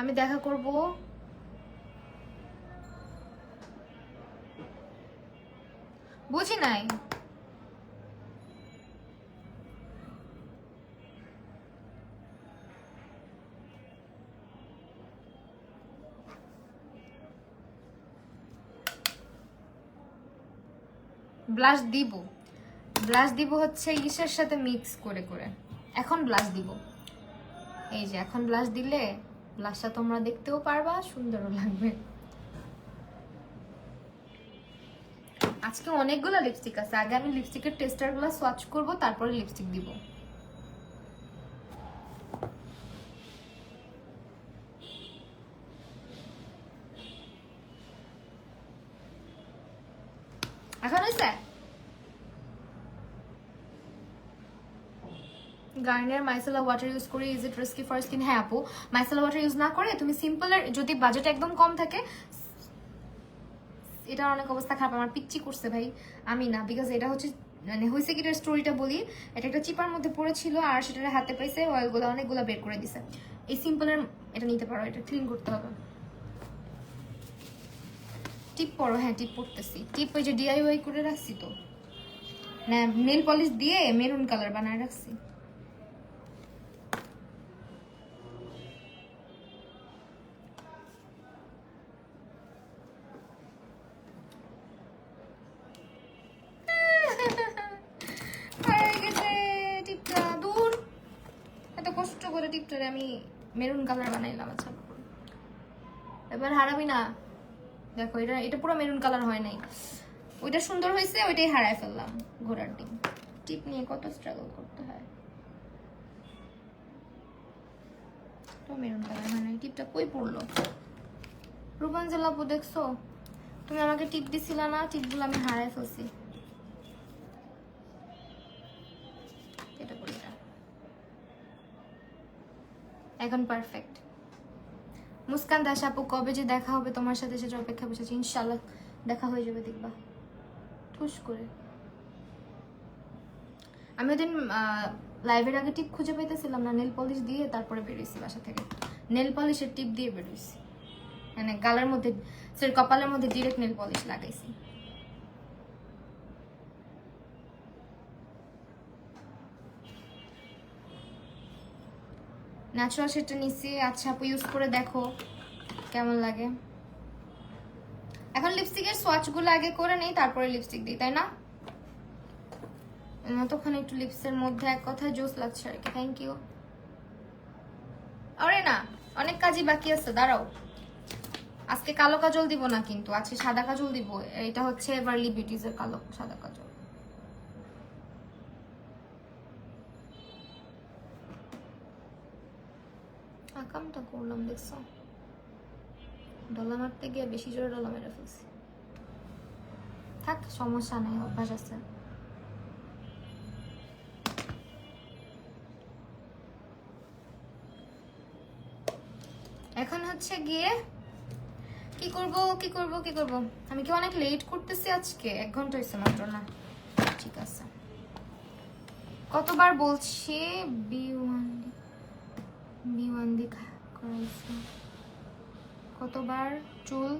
আমি দেখা করব বুঝি নাই। ব্লাশ দিব, ব্লাশ দিব হচ্ছে ইসের সাথে মিক্স করে করে। এখন ব্লাশ দিব, এই যে এখন ব্লাশ দিলে ব্লাশটা তোমরা দেখতেও পারবা, সুন্দরও লাগবে। আজকে অনেকগুলো লিপস্টিক আছে, আগে আমি লিপস্টিকের টেস্টারগুলো সোয়াচ করব, তারপরে লিপস্টিক দিব। এখন হয়েছে? গার্নিয়ার মাইসেলা ওয়াটার ইউজ করি, is it risky for skin? হ্যাঁ আপু, মাইসেলা ওয়াটার ইউজ না করে তুমি সিম্পলের, যদি বাজেট একদম কম থাকে, এটা অনেক অবস্থা খারাপ, আমার পিচ্ছি করছে ভাই, আমি না, বিকজ এটা হচ্ছে মানে হয়েছে কি, স্টোরিটা বলি। এটা একটা চিপার মধ্যে পড়েছিল আর সেটা হাতে পাইছে, অয়েলগুলো অনেকগুলো বের করে দিছে। এই সিম্পলের এটা নিতে পারো, এটা ক্লিন করতে হবে। টিপ পরো? হ্যাঁ, টিপ পরতেছি। টিপ ওই যে ডিআইওয়াই করে রাখছি তো, না নেল পলিশ দিয়ে মেরুন কালার বানায় রাখছি। কষ্ট করে টিপটারে আমি মেরুন কালার বানাইলাম। আচ্ছা, এবার হারাবি না। দেখো, এটা পুরো মেরুন কালার হয় নাই, ওইটা সুন্দর হয়েছে, ওইটাই হারায় ফেললাম। ঘোড়ার ডিম, টিপ নিয়ে কত স্ট্রাগল করতে হয়। তো মেরুন কালার হয় নাই, টিপটা কই পড়লো? রূপাঞ্জল আপু দেখছো, তুমি আমাকে টিপ দিছিলা না, টিপগুলো আমি হারায় ফেলছি। এটা করি, এটা এখন পারফেক্ট। মুস্কান দাস আপু, কবে যে দেখা হবে তোমার সাথে সেটা অপেক্ষা বসেছি। ইনশাল্লাহ দেখা হয়ে যাবে, দেখবা ঠুস করে। আমি ওদিন লাইভের আগে টিপ খুঁজে পাইতেছিলাম না, নেল পলিশ দিয়ে তারপরে বেরোইছি বাসা থেকে। নেল পলিশের টিপ দিয়ে বেরোইছি, মানে গালের মধ্যে সরি কপালের মধ্যে ডিরেক্ট নেল পলিশ লাগাইছি। ন্যাচারাল সেটা নিচ্ছি। আচ্ছা আপু ইউজ করে দেখো কেমন লাগে। এখন লিপস্টিকের সোয়াচগুলো আগে করে নেই, তারপরে লিপস্টিক দিই, তাই না? তখন একটু লিপসের মধ্যে এক কথায় জোস লাগছে আর কি। Thank you. আরে না, অনেক কাজই বাকি আছে, দাঁড়াও। আজকে কালো কাজল দিব না, কিন্তু আজকে সাদা কাজল দিব। এটা হচ্ছে এভারলি বিউটিজ এর কালো সাদা কাজল। আকামটা করলাম দেখছো, ডলা মারতে গিয়ে বেশি জোরে ডলা মেরে ফেলছি। থাক, সমস্যা নেই, অভ্যাস আছে। এখন হচ্ছে গিয়ে কি করব কি করব কি করব। আমি কি অনেক লেট করতেছি আজকে? 1 ঘন্টা হয়েছে মাত্র না? ঠিক আছে। কতবার বলছি B1 দেখা করাইছি। কতবার চুল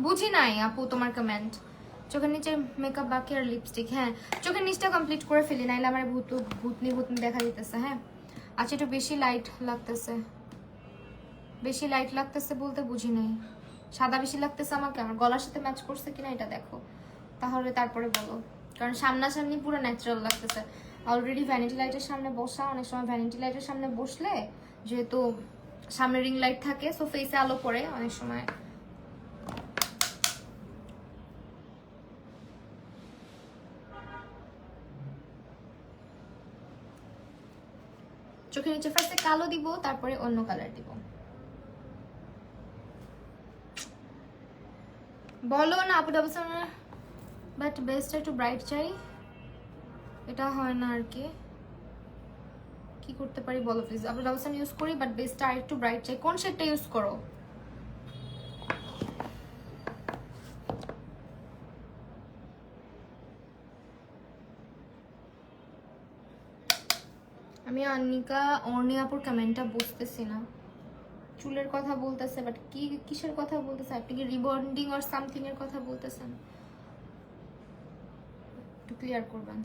বুঝি নাই আপু তোমার কমেন্ট। চোখের নিচে মেকআপ বাকি আর লিপস্টিক। হ্যাঁ, চোখের নিচটা কমপ্লিট করে ফেলি, নাইলে আমার ভূতনি দেখা দিতেছে। হ্যাঁ আচ্ছা, একটু বেশি লাইট লাগতেছে। বেশি লাইট লাগতেছে বলতে বুঝি নাই, সাদা বেশি লাগতেছে আমাকে, আমার গলার সাথে ম্যাচ করছে কিনা এটা দেখো, তাহলে তারপরে বলো। কারণ সামনাসামনি পুরো ন্যাচারাল লাগতেছে। অলরেডি ভ্যানিটি লাইটের সামনে বসা, অনেক সময় ভ্যানিটি লাইটের সামনে বসলে যেহেতু সামনে রিং লাইট থাকে, সো ফেসে আলো পড়ে অনেক সময়। চোখের নিচে ফার্স্টে কালো দিব, তারপরে অন্য কালার দিব। বলো না আপু ডাবল বাট বেস্ট একটু ব্রাইট চাই, এটা হয় না আর কি। কি করতে পারি বলো প্লিজ। আপু ডাবল ইউজ করি, বাট বেস্টটা আর একটু ব্রাইট চাই। কোন শেডটা ইউজ করো? আমি অনিকা অর্ণিয়াপুর কমেন্টটা বুঝতেছি না। চুলের কথা বলতেছে, বাট কি কিসের কথা বলতেছে? আপনি কি রিবন্ডিং অর সামথিং এর কথা বলতেছেন? একটু ক্লিয়ার করবেন।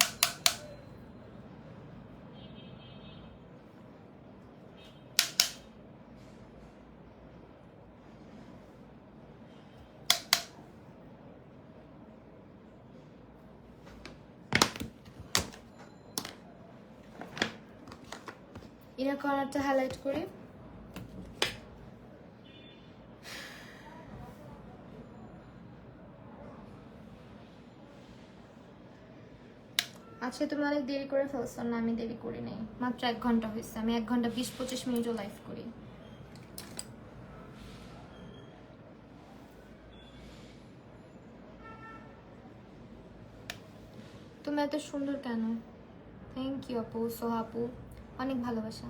ইনার কর্নারটা হাইলাইট করি। আজকে তুমি অনেক দেরি করে ফেলছো। না আমি দেরি করি নাই, মাত্র 1 ঘন্টা হয়েছে। আমি 1 ঘন্টা 20-25 মিনিটও লাইভ করি। তুমি এত সুন্দর কেন? থ্যাংক ইউ আপু, সোহা আপু, অনেক ভালোবাসা।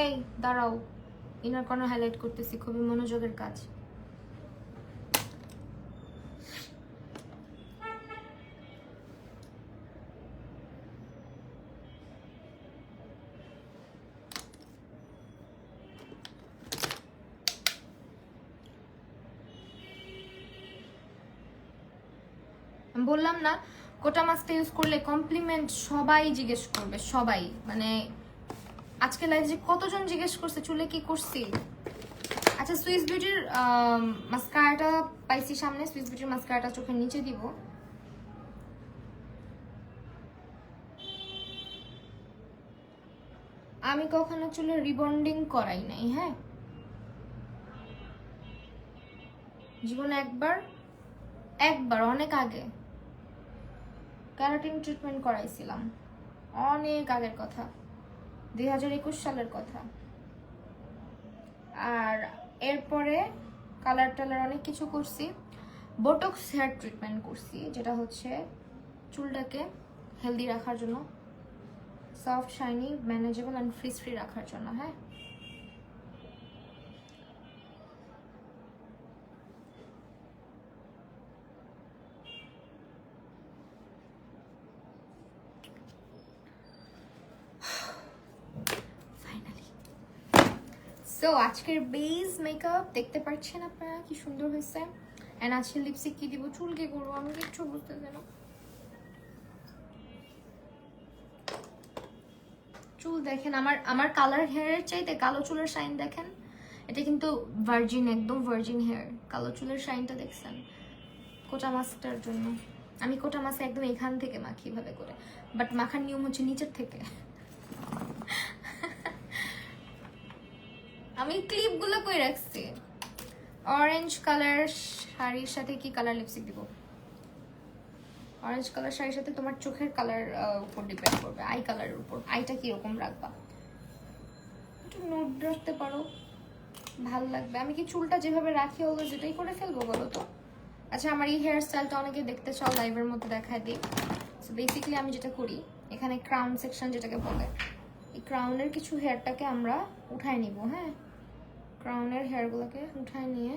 এই দাঁড়াও, ইনার কর্নার হাইলাইট করতেছি, খুবই মনোযোগের কাজ। বললাম না, কোটা মাস্কটা ইউজ করলে কমপ্লিমেন্ট সবাই জিজ্ঞেস করবে, সবাই। মানে আজকে লাইভ যে কতজন জিজ্ঞেস করছে চুলে কি করছি। আচ্ছা, সুইস বিউটির মাস্কারাটা পাইছি সামনে। সুইস বিউটির মাস্কারাটা চোখের নিচে দিব। আমি কখনো চুলে রিবন্ডিং করাই নাই। হ্যাঁ, জীবনে একবার অনেক আগে ক্যারাটিন ট্রিটমেন্ট করাইছিলাম, অনেক আগের কথা, 2021 সালের কথা। আর এরপরে কালার টালার অনেক কিছু করছি। বোটক্স হেয়ার ট্রিটমেন্ট করছি, যেটা হচ্ছে চুলটাকে হেলদি রাখার জন্য। Soft shiny manageable and fridge free রাখার জন্য। হ্যাঁ, সো আজকের বেস মেকআপ দেখতে পাচ্ছেন আপনারা কি সুন্দর হয়েছে। এন্ড আজকে লিপস্টিক কি দিব, চুল কি করবো আমি কিচ্ছু বুঝতেছি না। চুল দেখেন আমার কালার হেয়ারের চাইতে কালো চুলের শাইন দেখেন। এটা কিন্তু ভার্জিন, একদম ভার্জিন হেয়ার। কালো চুলের শাইনটা দেখছেন কোটা মাস্কটার জন্য। আমি কোটা মাস্ক একদম এখান থেকে মাখি ভাবে করে, বাট মাখার নিয়ম হচ্ছে নিচের থেকে। আমি ক্লিপ গুলো কই রাখছি। অরেঞ্জ কালার শাড়ির সাথে কি কালার লিপস্টিক দিব? অরেঞ্জ কালার শাড়ির সাথে তোমার চোখের কালার উপর ডিপেন্ড করবে, আই কালারের উপর। আইটা কিরকম রাখবা একটু নোট রাখতে পারো, ভালো লাগবে। আমি কি চুলটা যেভাবে রাখি অলওয়েজ যেটাই করে ফেলবো বলো তো? আচ্ছা, আমার এই হেয়ার স্টাইলটা অনেকে দেখতে চাও, লাইভের মধ্যে দেখায় দিই। সো বেসিক্যালি আমি যেটা করি, এখানে ক্রাউন সেকশন যেটাকে বলে, এই ক্রাউনের কিছু হেয়ারটাকে আমরা উঠায় নিব। হ্যাঁ, ক্রাউনের হেয়ারগুলোকে উঠায় নিয়ে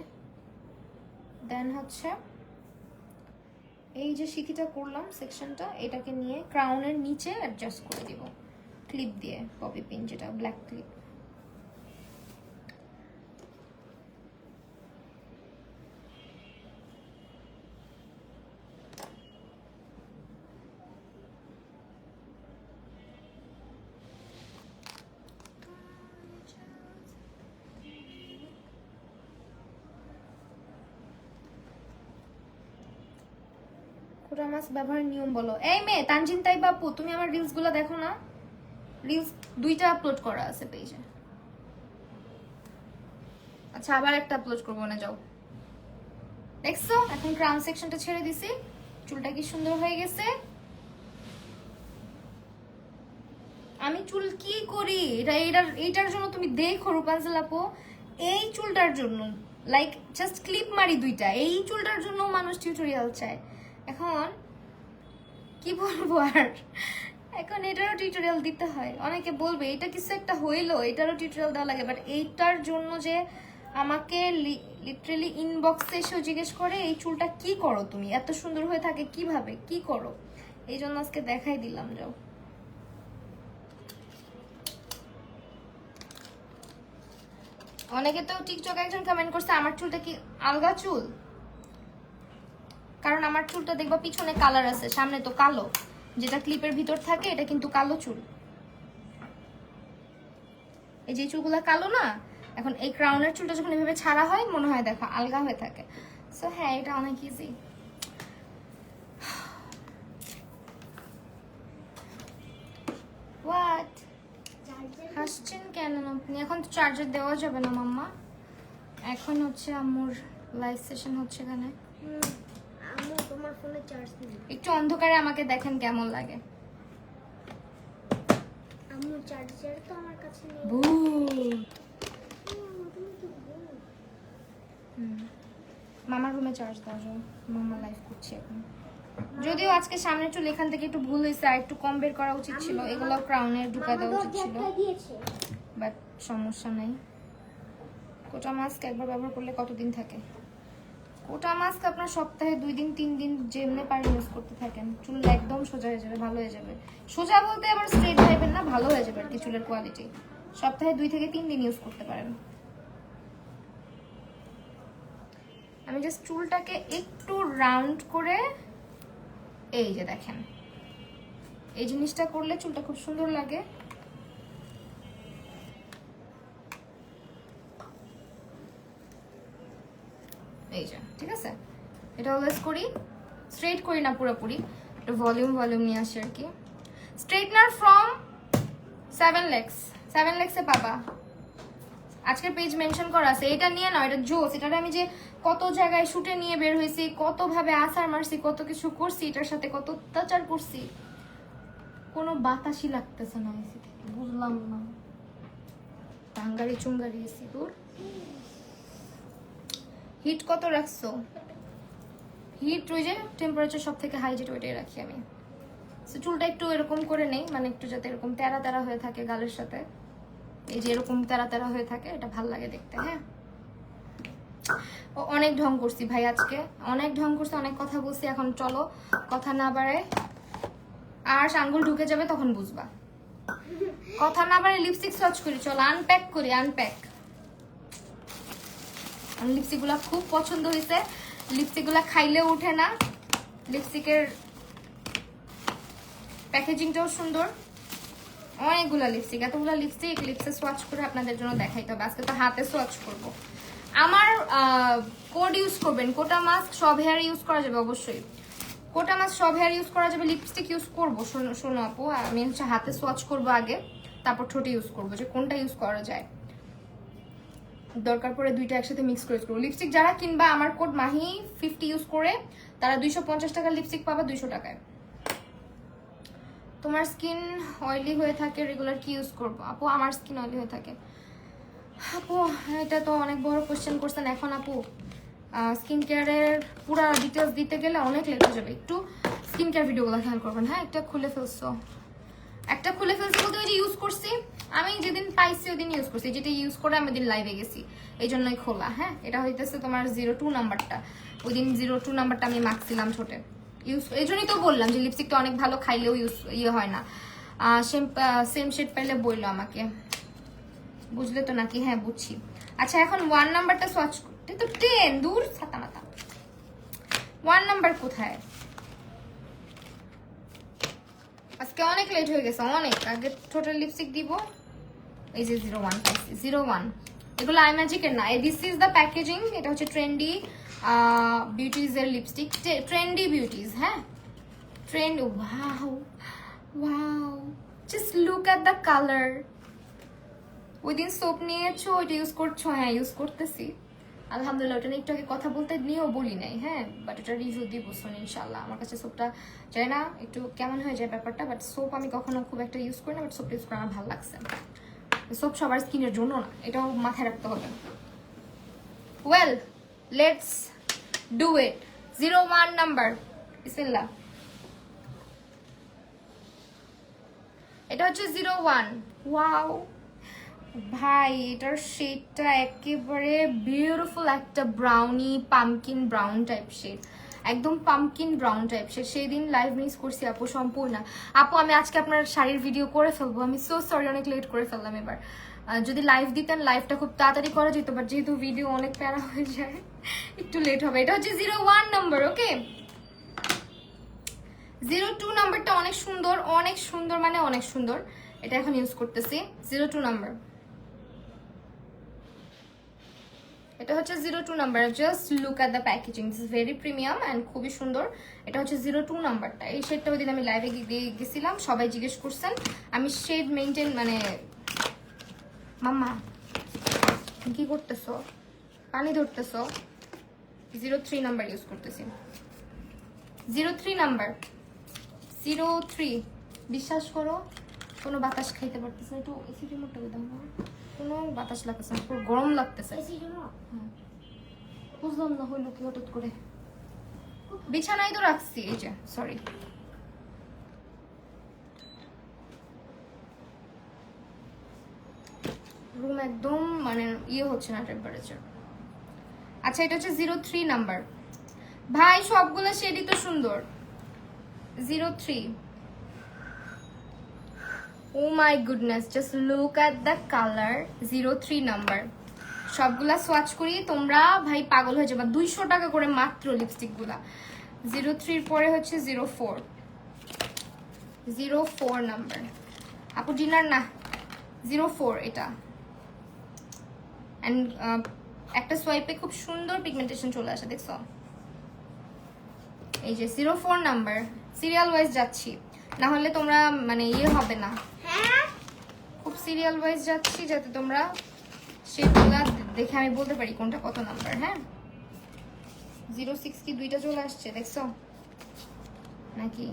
দেন হচ্ছে এই যে শিকিটা করলাম সেকশনটা, এটাকে নিয়ে ক্রাউনের নিচে অ্যাডজাস্ট করে দিব ক্লিপ দিয়ে, ববি পিন যেটা ব্ল্যাক ক্লিপ। কোটা মাস্ক ব্যবহারের নিয়ম বলো। এই মেয়ে তানজিন তাই বাপু, তুমি আমার রিলস গুলো দেখো না? রিলস 2টা আপলোড করা আছে পেজে। আচ্ছা, আবার একটা আপলোড করবো না, যাও। দেখছো এখন ক্রাউন সেকশনটা ছেড়ে দিছি, চুলটা কি সুন্দর হয়ে গেছে। আমি চুল কি করি এইটার জন্য তুমি দেখো রূপাঞ্জল আপু, এই চুলটার জন্য লাইক জাস্ট ক্লিপ মারি 2টা, এই চুলটার জন্য মানুষ টিউটোরিয়াল চায়। এখন কি বলবো আর, এখন এটারও টিউটোরিয়াল দিতে হয়। অনেকে বলবে এটা কিছু একটা হইলো, এটারও টিউটোরিয়াল দেওয়া লাগে, বাট এইটার জন্য যে আমাকে লিটারালি ইনবক্সে এসেও জিজ্ঞেস করে এই চুলটা কি করো তুমি, এত সুন্দর হয়ে থাকে কিভাবে, কি করো, এই জন্য আজকে দেখাই দিলাম। যাও, অনেকে তো টিকটকে একজন কমেন্ট করছে আমার চুলটা কি আলগা চুল, কারণ আমার চুলটা দেখবা পিছনে কালার আছে, সামনে তো কালো, যেটা ক্লিপের ভিতর থাকে এটা কিন্তু কালো চুল। এই যে চুলগুলা কালো না, এখন এই ক্রাউনের চুলটা যখন এভাবে ছাড়া হয় মনে হয় দেখো আলগা হয়ে থাকে। সো হ্যাঁ, এটা অনেক ইজি। হোয়াট হাসছেন কেন আপনি? এখন তো চার্জার দেওয়া যাবে না মাম্মা, এখন হচ্ছে আম্মুর লাইভ সেশন হচ্ছে এখানে। আম্মু তোমার ফোনে চার্জ নেই। একটু অন্ধকারে আমাকে দেখেন কেমন লাগে। আম্মু চার্জার তো আমার কাছে নেই। মামার রুমে চার্জ দাও, মামা লাইভ করছে এখন। যদিও আজকে সামনের চুল এখান থেকে একটু ভুল হয়েছে, আর একটু কম বের করা উচিত ছিল, এগুলো ক্রাউনে ঢুকা দেওয়া উচিত ছিল, বাট সমস্যা নাই। কোটা মাস্ক একবার ব্যবহার করলে কতদিন থাকে? কোটা মাস্ক আপনার সপ্তাহে 2 দিন 3 দিন যেমনি পারেন ইউজ করতে থাকেন, চুল একদম সোজা হয়ে যাবে, ভালো হয়ে যাবে। সোজা বলতে আবার স্ট্রেট ভাইবেন না, ভালো হয়ে যাবে আর কি চুলের কোয়ালিটি। সপ্তাহে 2 থেকে 3 দিন ইউজ করতে পারেন। আমি জাস্ট চুলটাকে একটু রাউন্ড করে, এই যে দেখেন এই জিনিসটা করলে চুলটা খুব সুন্দর লাগে। এই যে ঠিক আছে, এটা অলওয়েজ করি, স্ট্রেট করি না পুরোপুরি, একটু ভলিউম নিয়ে আসি আর কি। স্ট্রেটনার ফ্রম 7 lakhs এ পাবা, আজকের পেজ মেনশন করা আছে। এটা নিয়ে না, এটা জোস। এটার আমি যে কত জায়গায় শুটে নিয়ে বের হয়েছি, কত ভাবে আসার মারছি, কত কিছু করছি, এটার সাথে কত অত্যাচার করছি, কোনো বাতাসই লাগতেছে না এসি থেকে, বুঝলাম না। টাঙ্গারি চুঙ্গারি এসি তোর হিট কত রাখছো? হিট ওই যে টেম্পারেচার সব থেকে হাই যেটা ওইটাই রাখি আমি। সো চুলটা একটু এরকম করে নেই, মানে একটু যাতে এরকম তেরা তেরা হয়ে থাকে গালের সাথে, এই যে এরকম তেরা তেরা হয়ে থাকে, এটা ভাল লাগে দেখতে। হ্যাঁ, ও অনেক ঢং করছি ভাই আজকে, অনেক ঢং করছি, অনেক কথা বলছি। এখন চলো কথা না বাড়ায়, আর আঙ্গুল ঢুকে যাবে তখন বুঝবা। কথা না বাড়ায় লিপস্টিক সার্চ করি, চলো আনপ্যাক করি, আনপ্যাক। লিপস্টিক গুলা খুব পছন্দ হয়েছে, লিপস্টিক গুলা খাইলেও উঠে না, লিপস্টিকের প্যাকেজিংটাও সুন্দর। অনেকগুলা লিপস্টিক, এতগুলা লিপস্টিক, লিপসে সোয়াচ করে আপনাদের জন্য দেখাইতে হবে। আজকে তো হাতে সোয়াচ করব। আমার কোড ইউজ করবেন, কোটা মাস্ক সব হেয়ার ইউজ করা যাবে অবশ্যই, কোটা মাস্ক সব হেয়ার ইউজ করা যাবে। লিপস্টিক ইউজ করবো শোনো আপু, আমি হচ্ছে হাতে সোয়াচ করবো আগে, তারপর ঠোঁটে ইউজ করবো, যে কোনটা ইউজ করা যায়। দরকার পড়ে দুইটা একসাথে মিক্স করে করবো। লিপস্টিক যারা কিনবা আমার কোড মাহি 50 ইউজ করে, তারা 250 টাকার লিপস্টিক পাবা 200 টাকায়। তোমার স্কিন অয়েলি হয়ে থাকে, রেগুলার কি ইউজ করবো? আপু আমার স্কিন অয়েলি হয়ে থাকে। আপু এটা তো অনেক বড় কোশ্চেন করছেন এখন আপু। স্কিন কেয়ারের পুরো ডিটেলস দিতে গেলে অনেক লেট হয়ে যাবে, একটু স্কিন কেয়ার ভিডিওগুলো খেয়াল করবেন। হ্যাঁ, একটা খুলে ফেলছি বলতে ওই যে ইউজ করছি, আমি যেদিন পাইছি ওই দিন ইউজ করছি, যেটা ইউজ করে আমি ওই দিন লাইভে গেছি, এই জন্যই খোলা। হ্যাঁ, এটা হইতেছে তোমার 02 নাম্বারটা, ওই দিন 02 নাম্বারটা আমি মাখছিলাম ছোটে ইউজ, এই জন্যই তো বললাম যে লিপস্টিকটা অনেক ভালো, খাইলেও ইয়ে হয় না। সেম শেড পাইলে বললো আমাকে, বুঝলে তো নাকি? হ্যাঁ বুঝছি। আচ্ছা এখন 1 নাম্বারটা সোয়াচ করতে তো 10 দূর ছাতা মাথা, 1 নাম্বার কোথায়? আজকে অনেক লেট হয়ে গেছে, অনেক আগে টোটাল লিপস্টিক দিব। এই যে 01 পাইছি, 01। এগুলো আই ম্যাজিকের না, দিস ইজ দ্য প্যাকেজিং। এটা হচ্ছে ট্রেন্ডি বিউটিজ এর লিপস্টিক, ট্রেন্ডি বিউটিজ। হ্যাঁ, trend. Wow wow, just look at the colour. ওই দিন সোপ নিয়েছো, ওইটা ইউজ করছো? হ্যাঁ ইউজ করতেছি আলহামদুলিল্লাহ। ওটা নিয়ে একটু আগে কথা বলতে নিয়েও বলি নাই। হ্যাঁ, বাট এটা রিভিউ দিব শোন ইনশাল্লাহ। আমার কাছে সোপটা চাই না একটু কেমন হয়ে যায় ব্যাপারটা, বাট সোপ আমি কখনো খুব একটা ইউজ করি না, বাট সোপটা ইউজ করে আমার ভালো লাগছে। সোপ সবার স্কিনের জন্য না, এটাও মাথায় রাখতে হবে। Well, let's do it. 01 number, বিসমিল্লাহ। এটা হচ্ছে 01। ওয়াও ভাই, এটার শেডটা একেবারে বিউটিফুল, একটা brownie pumpkin brown type shade, একদম পামকিন ব্রাউন টাইপ শেড। সেই দিন লাইভ মিস করছি আপু সম্পূর্ণ। আপু আমি আজকে আপনার শাড়ির ভিডিও করে ফেলবো, আমি সো সরি অনেক লেট করে ফেললাম। এবার যদি লাইভ দিতেন, লাইভটা খুব তাড়াতাড়ি করা যেত, বাট যেহেতু ভিডিও অনেক প্যারা হয়ে যায় একটু লেট হবে। এটা হচ্ছে 01 নাম্বার। ওকে, 02 নাম্বারটা অনেক সুন্দর, অনেক সুন্দর, মানে অনেক সুন্দর। এটা এখন ইউজ করতেছি 02 নাম্বার। এটা হচ্ছে 02 number. Just look at the packaging, this is very premium and খুবই সুন্দর। এটা হচ্ছে 02 নাম্বারটা। এই শেডটা ওই দিন আমি লাইভে গেছিলাম, সবাই জিজ্ঞেস করছেন। আমি শেড মেনটেন, মানে মাম্মা কি করতেছো, পানি ধরতেছো? 03 নাম্বার ইউজ করতেছি, 03 নাম্বার, 03। বিশ্বাস করো কোনো বাতাস খাইতে পারতেছে না, একটু এসি রিমোটটা দাও না, কোনো বাতাস লাগতেছে না, পুরো গরম লাগতেছে। বুঝলাম না হইলো কি হঠাৎ করে। বিছানায় তো রাখছি, এই যে সরি। রুম একদম মানে ইয়ে হচ্ছে না টেম্পারেচার। আচ্ছা এটা হচ্ছে 03 নাম্বার। ভাই সবগুলো শেডই তো সুন্দর। 03। Oh my goodness, just look at the color. 03 number. সবগুলা সোয়াচ করি, তোমরা ভাই পাগল হয়ে যাবে। 200 টাকা করে মাত্র লিপস্টিক গুলা। 03 পরে হচ্ছে 04। 04 নাম্বার। আপু ডিনার না, 04 এটা। এন্ড একটা সোয়াইপে খুব সুন্দর পিগমেন্টেশন চলে আসে, দেখছো? এই যে 04 নাম্বার। সিরিয়াল ওয়াইজ যাচ্ছি, না হলে তোমরা মানে ইয়ে হবে না। খুব সিরিয়াল ওয়াইজ যাচ্ছি যাতে তোমরা সেগুলা দেখে আমি বলতে পারি কোনটা কত নাম্বার। হ্যাঁ, 06 কি দুইটা চলে আসছে, দেখছো নাকি?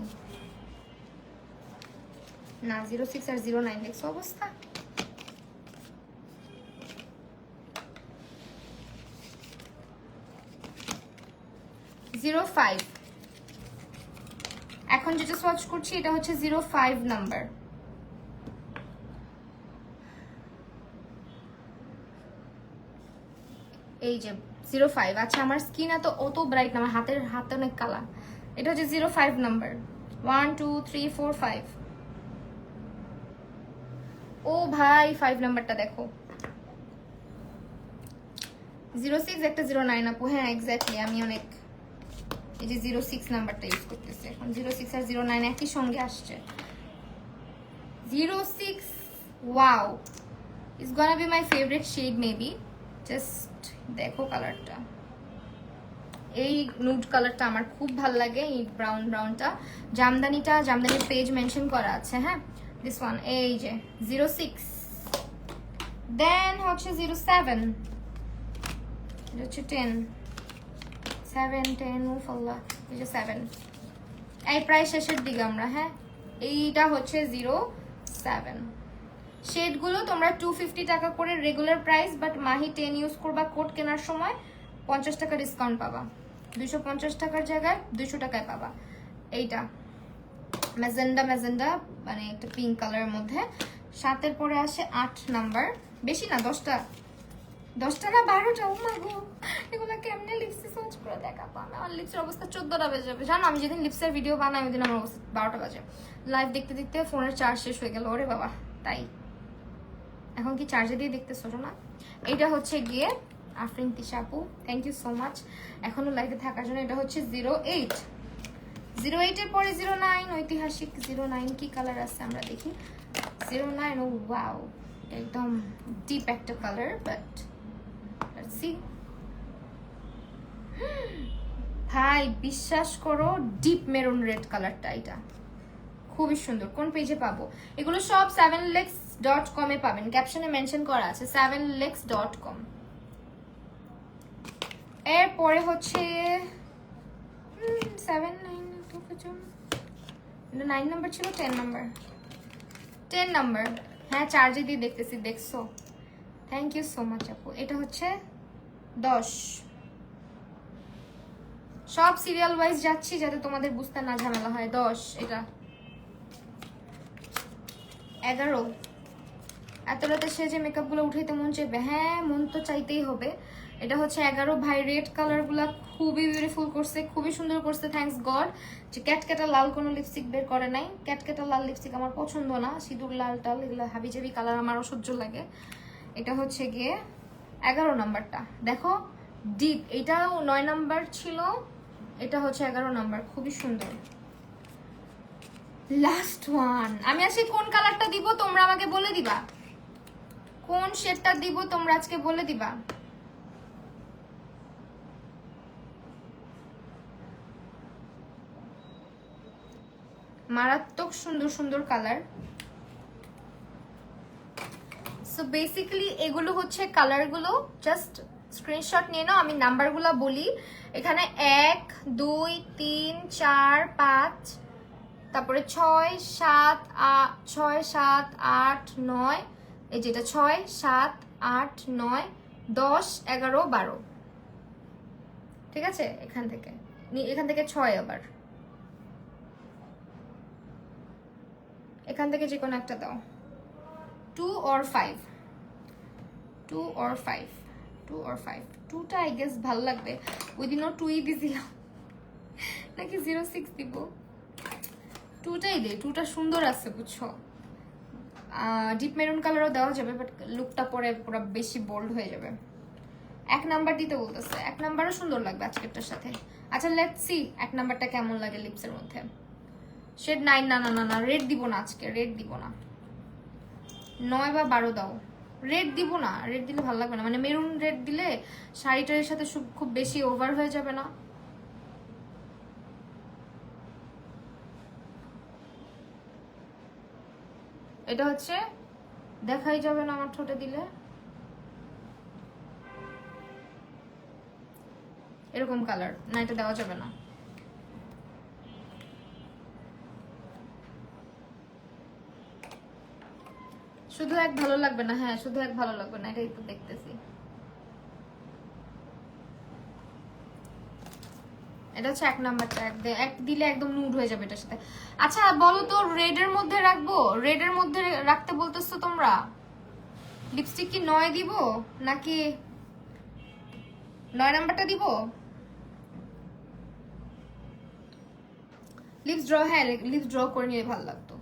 না 06 আর 09, দেখছো অবস্থা? এখন যেটা সোয়াচ করছি এটা হচ্ছে 05 নাম্বার। এই যে 05। আচ্ছা আমার স্কিন অত ব্রাইট না, আমার হাতে অনেক কালা। এটা হচ্ছে 05 নাম্বার। 1 2 3 4 5। ও ভাই 5 নাম্বারটা দেখো। 06 একটা 09 আপু। হ্যাঁ এক্স্যাক্টলি, আমি অনেক এই যে 06 নাম্বারটা ইউজ করতেছি এখন। 06 আর 09 একই সঙ্গে আসছে। 06, wow, it's gonna be my favourite shade maybe. Just দেখো কালারটা, এই নুড কালারটা আমার খুব ভাল লাগে। এই ব্রাউনটা, জামদানির পেজ মেনশন করা আছে। হ্যাঁ দিস ওয়ান, এই যে 06। দেন হচ্ছে 07, এটা হচ্ছে 10, 7 10 মুফাল্লাহ, এই যে 7। এই প্রায় শেষের দিকে আমরা। হ্যাঁ এইটা হচ্ছে 07। শেডগুলো তোমরা 250 টাকা করে regular price, but Mahi 10 use করবা কোড কেনার সময় 50 টাকা ডিসকাউন্ট পাবা। 250 টাকার জায়গায় 200 টাকায় পাবা। এইটা ম্যাজেন্ডা মানে একটা পিঙ্ক কালারের মধ্যে। 7-এর পরে আসে 8 নাম্বার। বেশি না, 10টা না 12টা। ও মা গো, এগুলো কেমনে লিপসে সোচ করে দেখাবো আমি? আমার লিপসের অবস্থা 14টা বেজে যাবে। জানো আমি যেদিন লিপসের ভিডিও বানাই ওই দিন আমার অবস্থা 12টা বাজে। লাইভ দেখতে দেখতে ফোনের চার্জ শেষ হয়ে গেল। ওরে বাবা, তাই এখন কি চার্জে দিয়ে দেখতেছো না? এইটা হচ্ছে গিয়ে আফরিন তিশা আপু, থ্যাংক ইউ সো মাচ এখনো লাইভে থাকার জন্য। এটা হচ্ছে 08। 08-এর পরে 09, ঐতিহাসিক 09। কি কালার আছে আমরা দেখি। 09, ও ওয়াও, একদম ডিপ একটা কালার, বাট লেটস সি। ভাই বিশ্বাস করো, ডিপ মেরুন রেড কালারটা, এটা খুবই সুন্দর। কোন পেজে পাবো এগুলো? সব 7lex.com এ পাবেন, ক্যাপশনে মেনশন করা আছে 7lex.com। এরপরে হচ্ছে 7 9 9 নাম্বার ছিল, 10 নাম্বার। 10 নাম্বার, হ্যাঁ চার্জে দিয়ে দেখতেছি, দেখছো? থ্যাংক ইউ সো মাচ আপু। এটা হচ্ছে 10। সব সিরিয়াল ওয়াইজ যাচ্ছি যাতে তোমাদের বুঝতে না ঝামেলা হয়। 10, এটা 11। এত রাতে সেজে মেকআপ গুলো উঠাইতে মন চাইবে? হ্যাঁ মন তো চাইতেই হবে। এটা হচ্ছে 11। ভাই রেড কালার গুলা খুবই বিউটিফুল করছে, খুবই সুন্দর করছে, থ্যাঙ্কস গড যে ক্যাটকেটা লাল কোনো লিপস্টিক বের করে নাই। ক্যাটকেটা লাল লিপস্টিক আমার পছন্দ না, সিঁদুর লাল টাল এগুলো হাবিজাবি কালার আমার অসহ্য লাগে। এটা হচ্ছে গিয়ে 11 নাম্বারটা, দেখো ডিপ। এটাও 9 নাম্বার ছিল, এটা হচ্ছে 11 নাম্বার, খুবই সুন্দর। লাস্ট ওয়ান, আমি আজকে কোন কালারটা দিব তোমরা আমাকে বলে দিবা, কোন শেডটা দিব তোমরা আজকে বলে দিবা। মারাত্মক সুন্দর সুন্দর কালার। সো বেসিক্যালি এগুলো হচ্ছে কালারগুলো, জাস্ট স্ক্রিনশট নিয়ে নাও। আমি নাম্বারগুলো বলি, এখানে 1 2 3 4 5, তারপরে 6 7 8 9, এই যেটা 6 7 8 9 10 11 12, ঠিক আছে? এখান থেকে 6, আবার এখান থেকে যে কোনো একটা দাও। 2 or 5, 2 or 5, 2 or 5। 2টা আই গেস ভালো লাগবে, ওই দিনও 2ই দিছিলাম নাকি 06 দিব? 2টাই দে, 2টা সুন্দর আছে বুঝছো। ডিপ মেরুন কালারও দেওয়া যাবে, বাট লুকটা পরে পুরো বেশি বোল্ড হয়ে যাবে। 1 নাম্বার দিতে বলতেছে, 1 নাম্বারও সুন্দর লাগবে আজকেরটার সাথে। আচ্ছা লেটস সি 1 নাম্বারটা কেমন লাগে লিপসের মধ্যে। শেড 9, না রেড দিব না আজকে, রেড দিব না। 9 বা 12 দাও, রেড দিব না। রেড দিলে ভালো লাগবে না, মানে মেরুন রেড দিলে শাড়িটার সাথে খুব বেশি ওভার হয়ে যাবে না? এটা হচ্ছে দেখাই যাবে না আমার ঠোঁটে দিলে, এরকম কালার না, এটা দেওয়া যাবে না। শুধু এক ভালো লাগবে না, হ্যাঁ শুধু এক ভালো লাগবে না, এটাই তো দেখতেছি। এটা হচ্ছে 1 নাম্বারটা, এক দিলে একদম নুড হয়ে যাবে এটার সাথে। আচ্ছা বলো তো, রেডের মধ্যে রাখবো? রেডের মধ্যে রাখতে বলতেছো তোমরা? লিপস্টিক কি 9 দিব নাকি 9 নাম্বারটা দিব? লিপস ড্র, হ্যাঁ লিপস ড্র করে নিলে ভালো লাগতো।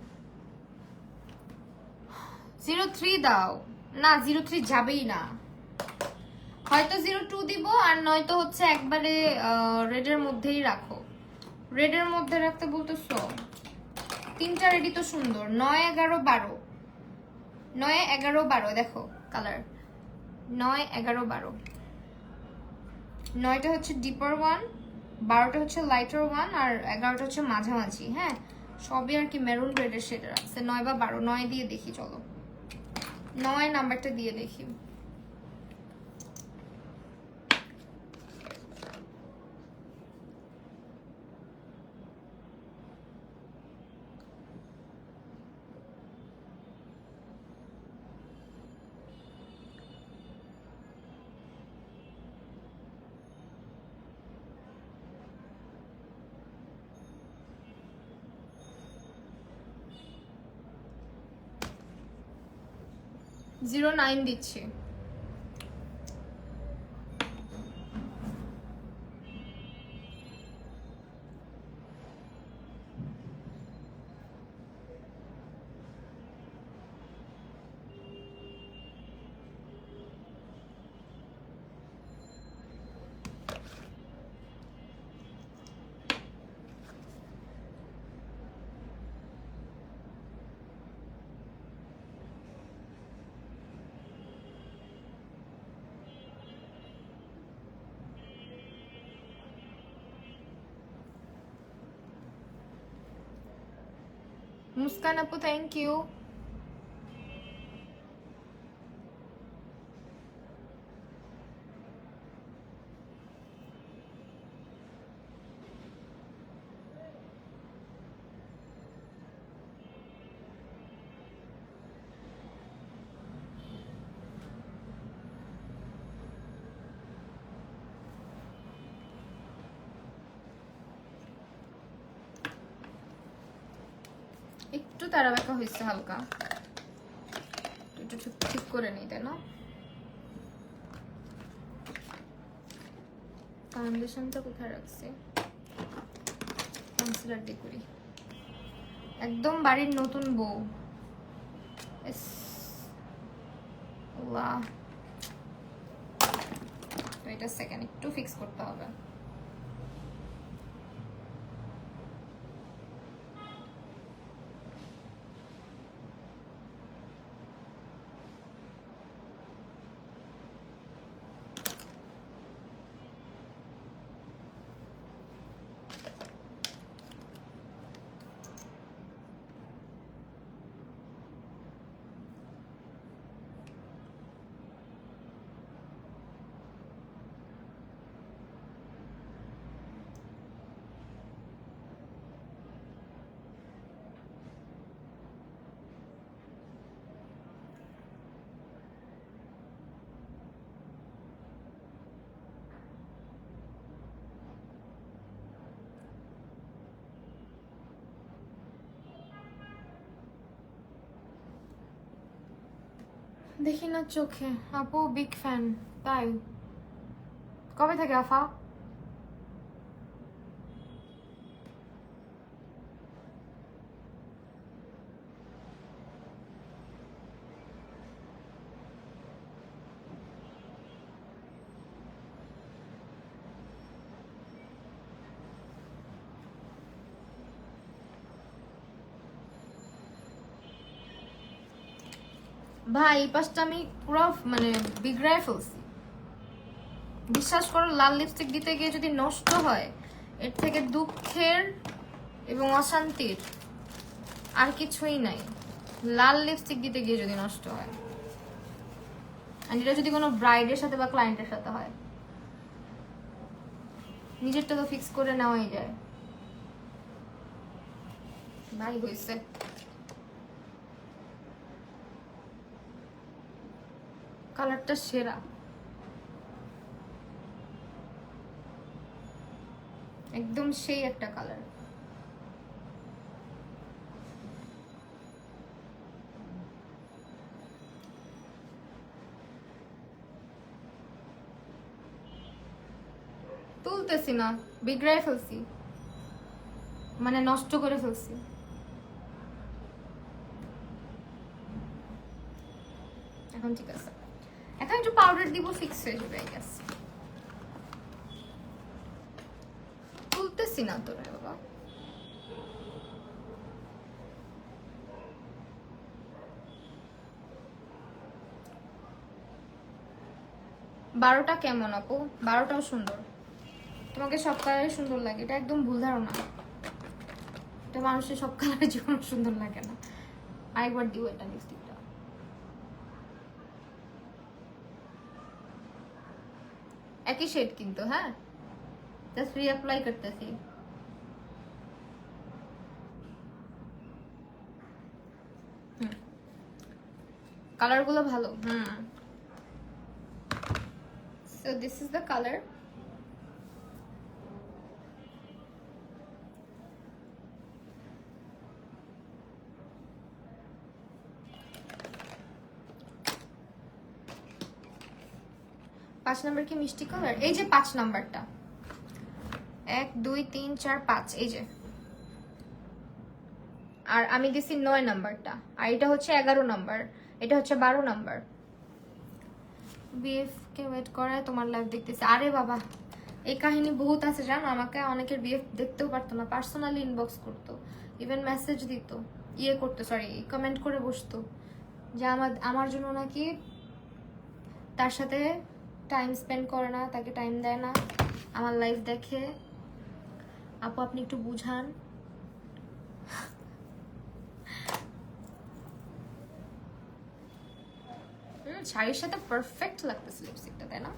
03 দাও না, 03 যাবেই না, হয়তো 02 দিব, আর নয়তো হচ্ছে একবারে রেডের মধ্যেই রাখো। রেডের মধ্যে রাখতে বলতেছো? 3টা রেডি তো সুন্দর, 9, 11, 12। 9, 11, 12 দেখো কালার, 9, 11, 12। 9টা হচ্ছে ডিপার 1, 12টা হচ্ছে লাইটার 1, আর 11টা হচ্ছে মাঝামাঝি। হ্যাঁ সবই আর কি মেরুন রেডের শেডের আছে। 9 বা 12, 9 দিয়ে দেখি, চলো 9 নাম্বারটা দিয়ে দেখি। জিরো 9 দিচ্ছি। মুস্কান আপু থ্যাংক ইউ। একটু তারা বাঁকা হয়েছে হালকা, একটু ঠিক করে নিই, তাই না? ফাউন্ডেশনটা কোথায় রাখছি? কনসিলার দিয়ে করি। একদম বাড়ির নতুন বউ। এটা সেকেন্ড একটু ফিক্স করতে হবে। দেখি না চোখে। আপু বিগ ফ্যান। তাই? কবে থেকে আফা? ভাই এই পাশটা আমি পুরো মানে বিগড়ায় ফেলছি। বিশ্বাস করো, লাল লিপস্টিক দিতে গিয়ে যদি নষ্ট হয়, এর থেকে দুঃখের এবং অশান্তির আর কিছুই নাই। লাল লিপস্টিক দিতে গিয়ে যদি নষ্ট হয়, আর এটা যদি কোনো ব্রাইডের সাথে বা ক্লায়েন্টের সাথে হয়, নিজেরটা তো ফিক্স করে নেওয়াই যায়। ভাই হয়েছে। কালারটা সেরা। একদম সেই একটা কালার। তুলতেছি না, বিগড়াই ফেলছি, মানে নষ্ট করে ফেলছি। এখন ঠিক আছে, এখন একটু পাউডার দিব, ফিক্স হয়ে যাবে আই গেস। তুলতেছি না তো রে বাবা। বারোটা কেমন আপু? 12টাও সুন্দর, তোমাকে সব কালারে সুন্দর লাগে, এটা একদম ভুল ধারণা। এটা মানুষের সব কালারে জীবন সুন্দর লাগে না। আরেকবার দিব এটা লিপস্টিকটা। একই শেড কিন্তু, হ্যাঁ জাস্ট রিঅ্যাপ্লাই করতেছি। কালারগুলো ভালো। So this is the color. পাঁচ নাম্বার কি মিষ্টি কালার? এই যে 5 নাম্বারটা, 1 2 3 4 5, এই যে। আর আমি দিছি 9 নাম্বারটা, আর এটা হচ্ছে 11 নাম্বার, এটা হচ্ছে 12 নাম্বার। বিএফ কে ওয়েট করে তোমার লাইভ দেখতেছে। আরে বাবা, এই কাহিনী বহুত আছে জানো। আমাকে অনেকের বিএফ দেখতেও পারতো না, পার্সোনালি ইনবক্স করতো, ইভেন মেসেজ দিত, ইয়ে করতো, সরি কমেন্ট করে বসতো যে আমার জন্য নাকি তার সাথে টাইম স্পেন্ড করে না, তাকে টাইম দেয় না, আমার লাইফ দেখে। আপু আপনি একটু বুঝান। শাড়ির সাথে পারফেক্ট লাগতেছে লিপস্টিকটা, তাই না?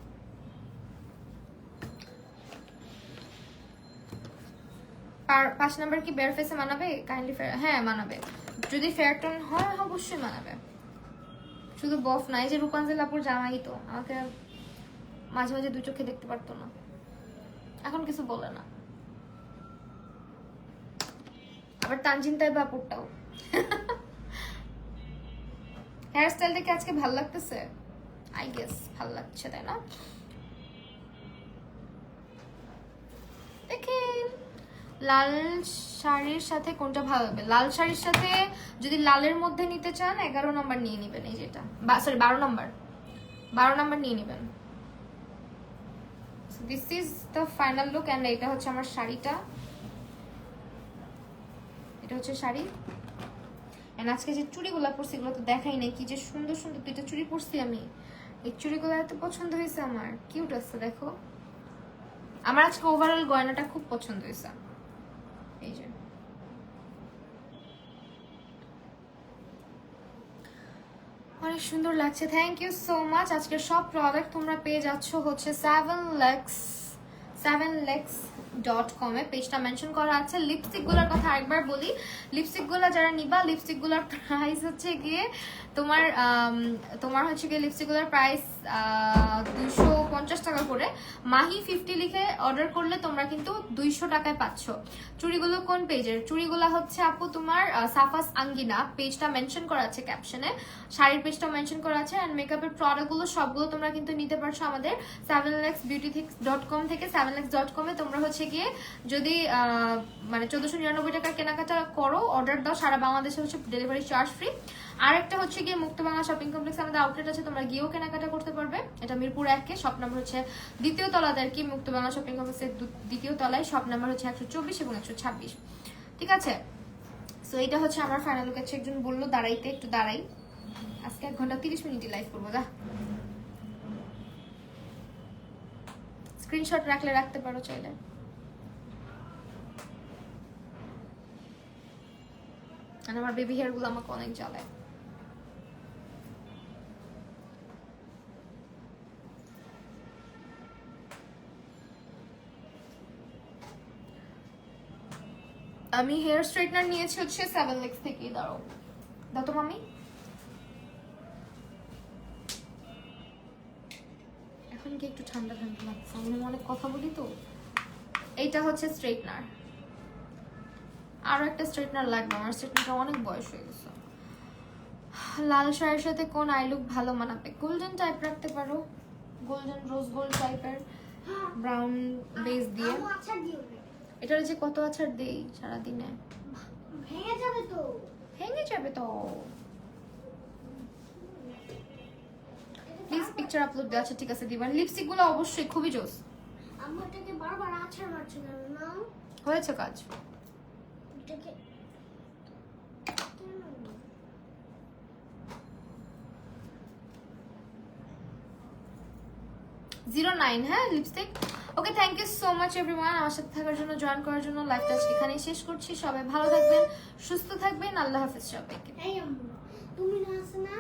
আর 5 নাম্বার কি বেয়ার ফেসে মানাবে? কাইন্ডলি হ্যাঁ মানাবে, যদি ফেয়ার টোন হয় অবশ্যই মানাবে। শুধু বফ নাই, যে রূপাঞ্জলি আপুর জামাই তো আমাকে মাঝে মাঝে 2 চোখে দেখতে পারতো না, এখন কিছু বলে না। আবার তানজিন তাইবা আপুরটাও। হেয়ার স্টাইল দেখে আজকে ভালো লাগতেছে, আই গেস ভালো লাগছে, তাই না? দেখেন লাল শাড়ির সাথে কোনটা ভালো হবে? লাল শাড়ির সাথে যদি লালের মধ্যে নিতে চান 11 নাম্বার নিয়ে নিবেন, এই যেটা, সরি 12 নাম্বার নিয়ে নিবেন। This is the final look. And এটা হচ্ছে আমার শাড়িটা, এটা হচ্ছে শাড়ি। এন্ড আজকে যে চুড়িগুলো পরছি এগুলো তো দেখাই নাই, কি যে সুন্দর সুন্দর 2টা চুড়ি পরছি আমি। এই চুড়িগুলো এত পছন্দ হয়েছে আমার, কিউট আছে দেখো। আমার আজকে ওভারঅল গয়নাটা খুব পছন্দ হয়েছে, এই যে। অনেক সুন্দর লাগছে, থ্যাংক ইউ সো মাচ। আজকের সব প্রোডাক্ট তোমরা পেয়ে যাচ্ছ হচ্ছে 7lex.com এ, পেজটা মেনশন করা আছে। লিপস্টিকগুলোর কথা আরেকবার বলি, লিপস্টিকগুলো যারা নিবা, লিপস্টিকগুলোর প্রাইস হচ্ছে গিয়ে তোমার হচ্ছে গিয়ে লিপস্টিকগুলোর প্রাইস 250 টাকা করে। মাহি 50 লিখে অর্ডার করলে তোমরা কিন্তু 200 টাকায় পাচ্ছ। চুড়িগুলো কোন পেজের? চুড়িগুলো হচ্ছে আপু তোমার সাফাস আঙ্গিনা, পেজটা মেনশন করা আছে ক্যাপশনে, শাড়ির পেজটা মেনশন করা আছে। অ্যান্ড মেকআপের প্রোডাক্টগুলো সবগুলো তোমরা কিন্তু নিতে পারছো আমাদের 7lexbeauty.com থেকে। 7lex.com এ তোমরা হচ্ছে গিয়ে যদি মানে 1499 টাকা কেনাকাটা করো, অর্ডার দাও, সারা বাংলাদেশে হচ্ছে ডেলিভারি চার্জ ফ্রি। আরেকটা হচ্ছে গিয়ে মুক্তবাংলা শপিং কমপ্লেক্স আমাদের আউটলেট আছে, তোমরা গিয়েও কেনাকাটা করতে পারবে। এটা মিরপুর 1-এ, শপ নাম্বার হচ্ছে 2য় তলাতে আর কি, মুক্তবাংলা শপিং কমপ্লেক্সের 2য় তলায়, শপ নাম্বার হচ্ছে 124 এবং 126, ঠিক আছে? সো এটা হচ্ছে আমার ফাইনাল লুক। আছে একজন বললো দাঁড়াইতে, একটু দাঁড়াই, আজকে 1 ঘন্টা 30 মিনিটই লাইভ করবো। যা স্ক্রিনশট রাখলে রাখতে পারো চাইলে। আর আমার বেবি হেয়ার গুলো আমাকে অনেক জ্বালায়। আমি হেয়ার স্ট্রেটনার নিয়েছি হচ্ছে 7lex থেকে। দাঁড়াও, দাও তো মামি। এখন কি একটু ঠান্ডা ঠান্ডা লাগছে, আমি অনেক কথা বলি তো। এইটা হচ্ছে স্ট্রেটনার। আরো একটা স্ট্রেটনার লাগবে আমার, স্ট্রেটনারটা অনেক বয়স হয়ে গেছে। লাল শাড়ির সাথে কোন আই লুক ভালো মানাবে? গোল্ডেন টাইপ রাখতে পারো, গোল্ডেন রোজ গোল্ড টাইপের ব্রাউন বেস দিয়ে। আম্মু আচার দিও না, এটার যে কত আছাড় দেই সারাদিনে, ভেঙে যাবে তো। ভেঙে যাবে তো। প্লিজ পিকচার আপলোড দেওয়া। আচ্ছা ঠিক আছে দিবা। লিপস্টিক গুলো অবশ্যই খুবই জোস। আম্মু এটাকে বারবার আচার মারছো কেন না? হয়েছে কাজ। এটাকে কেন? 09 হ্যাঁ lipstick. Okay thank you so much everyone আমার সাথে থাকার জন্য, জয়েন করার জন্য। লাইভটা এখানেই শেষ করছি। সবাই ভালো থাকবেন, সুস্থ থাকবেন। আল্লাহ হাফেজ সবাইকে। এই আম্মু, তুমি না আছে না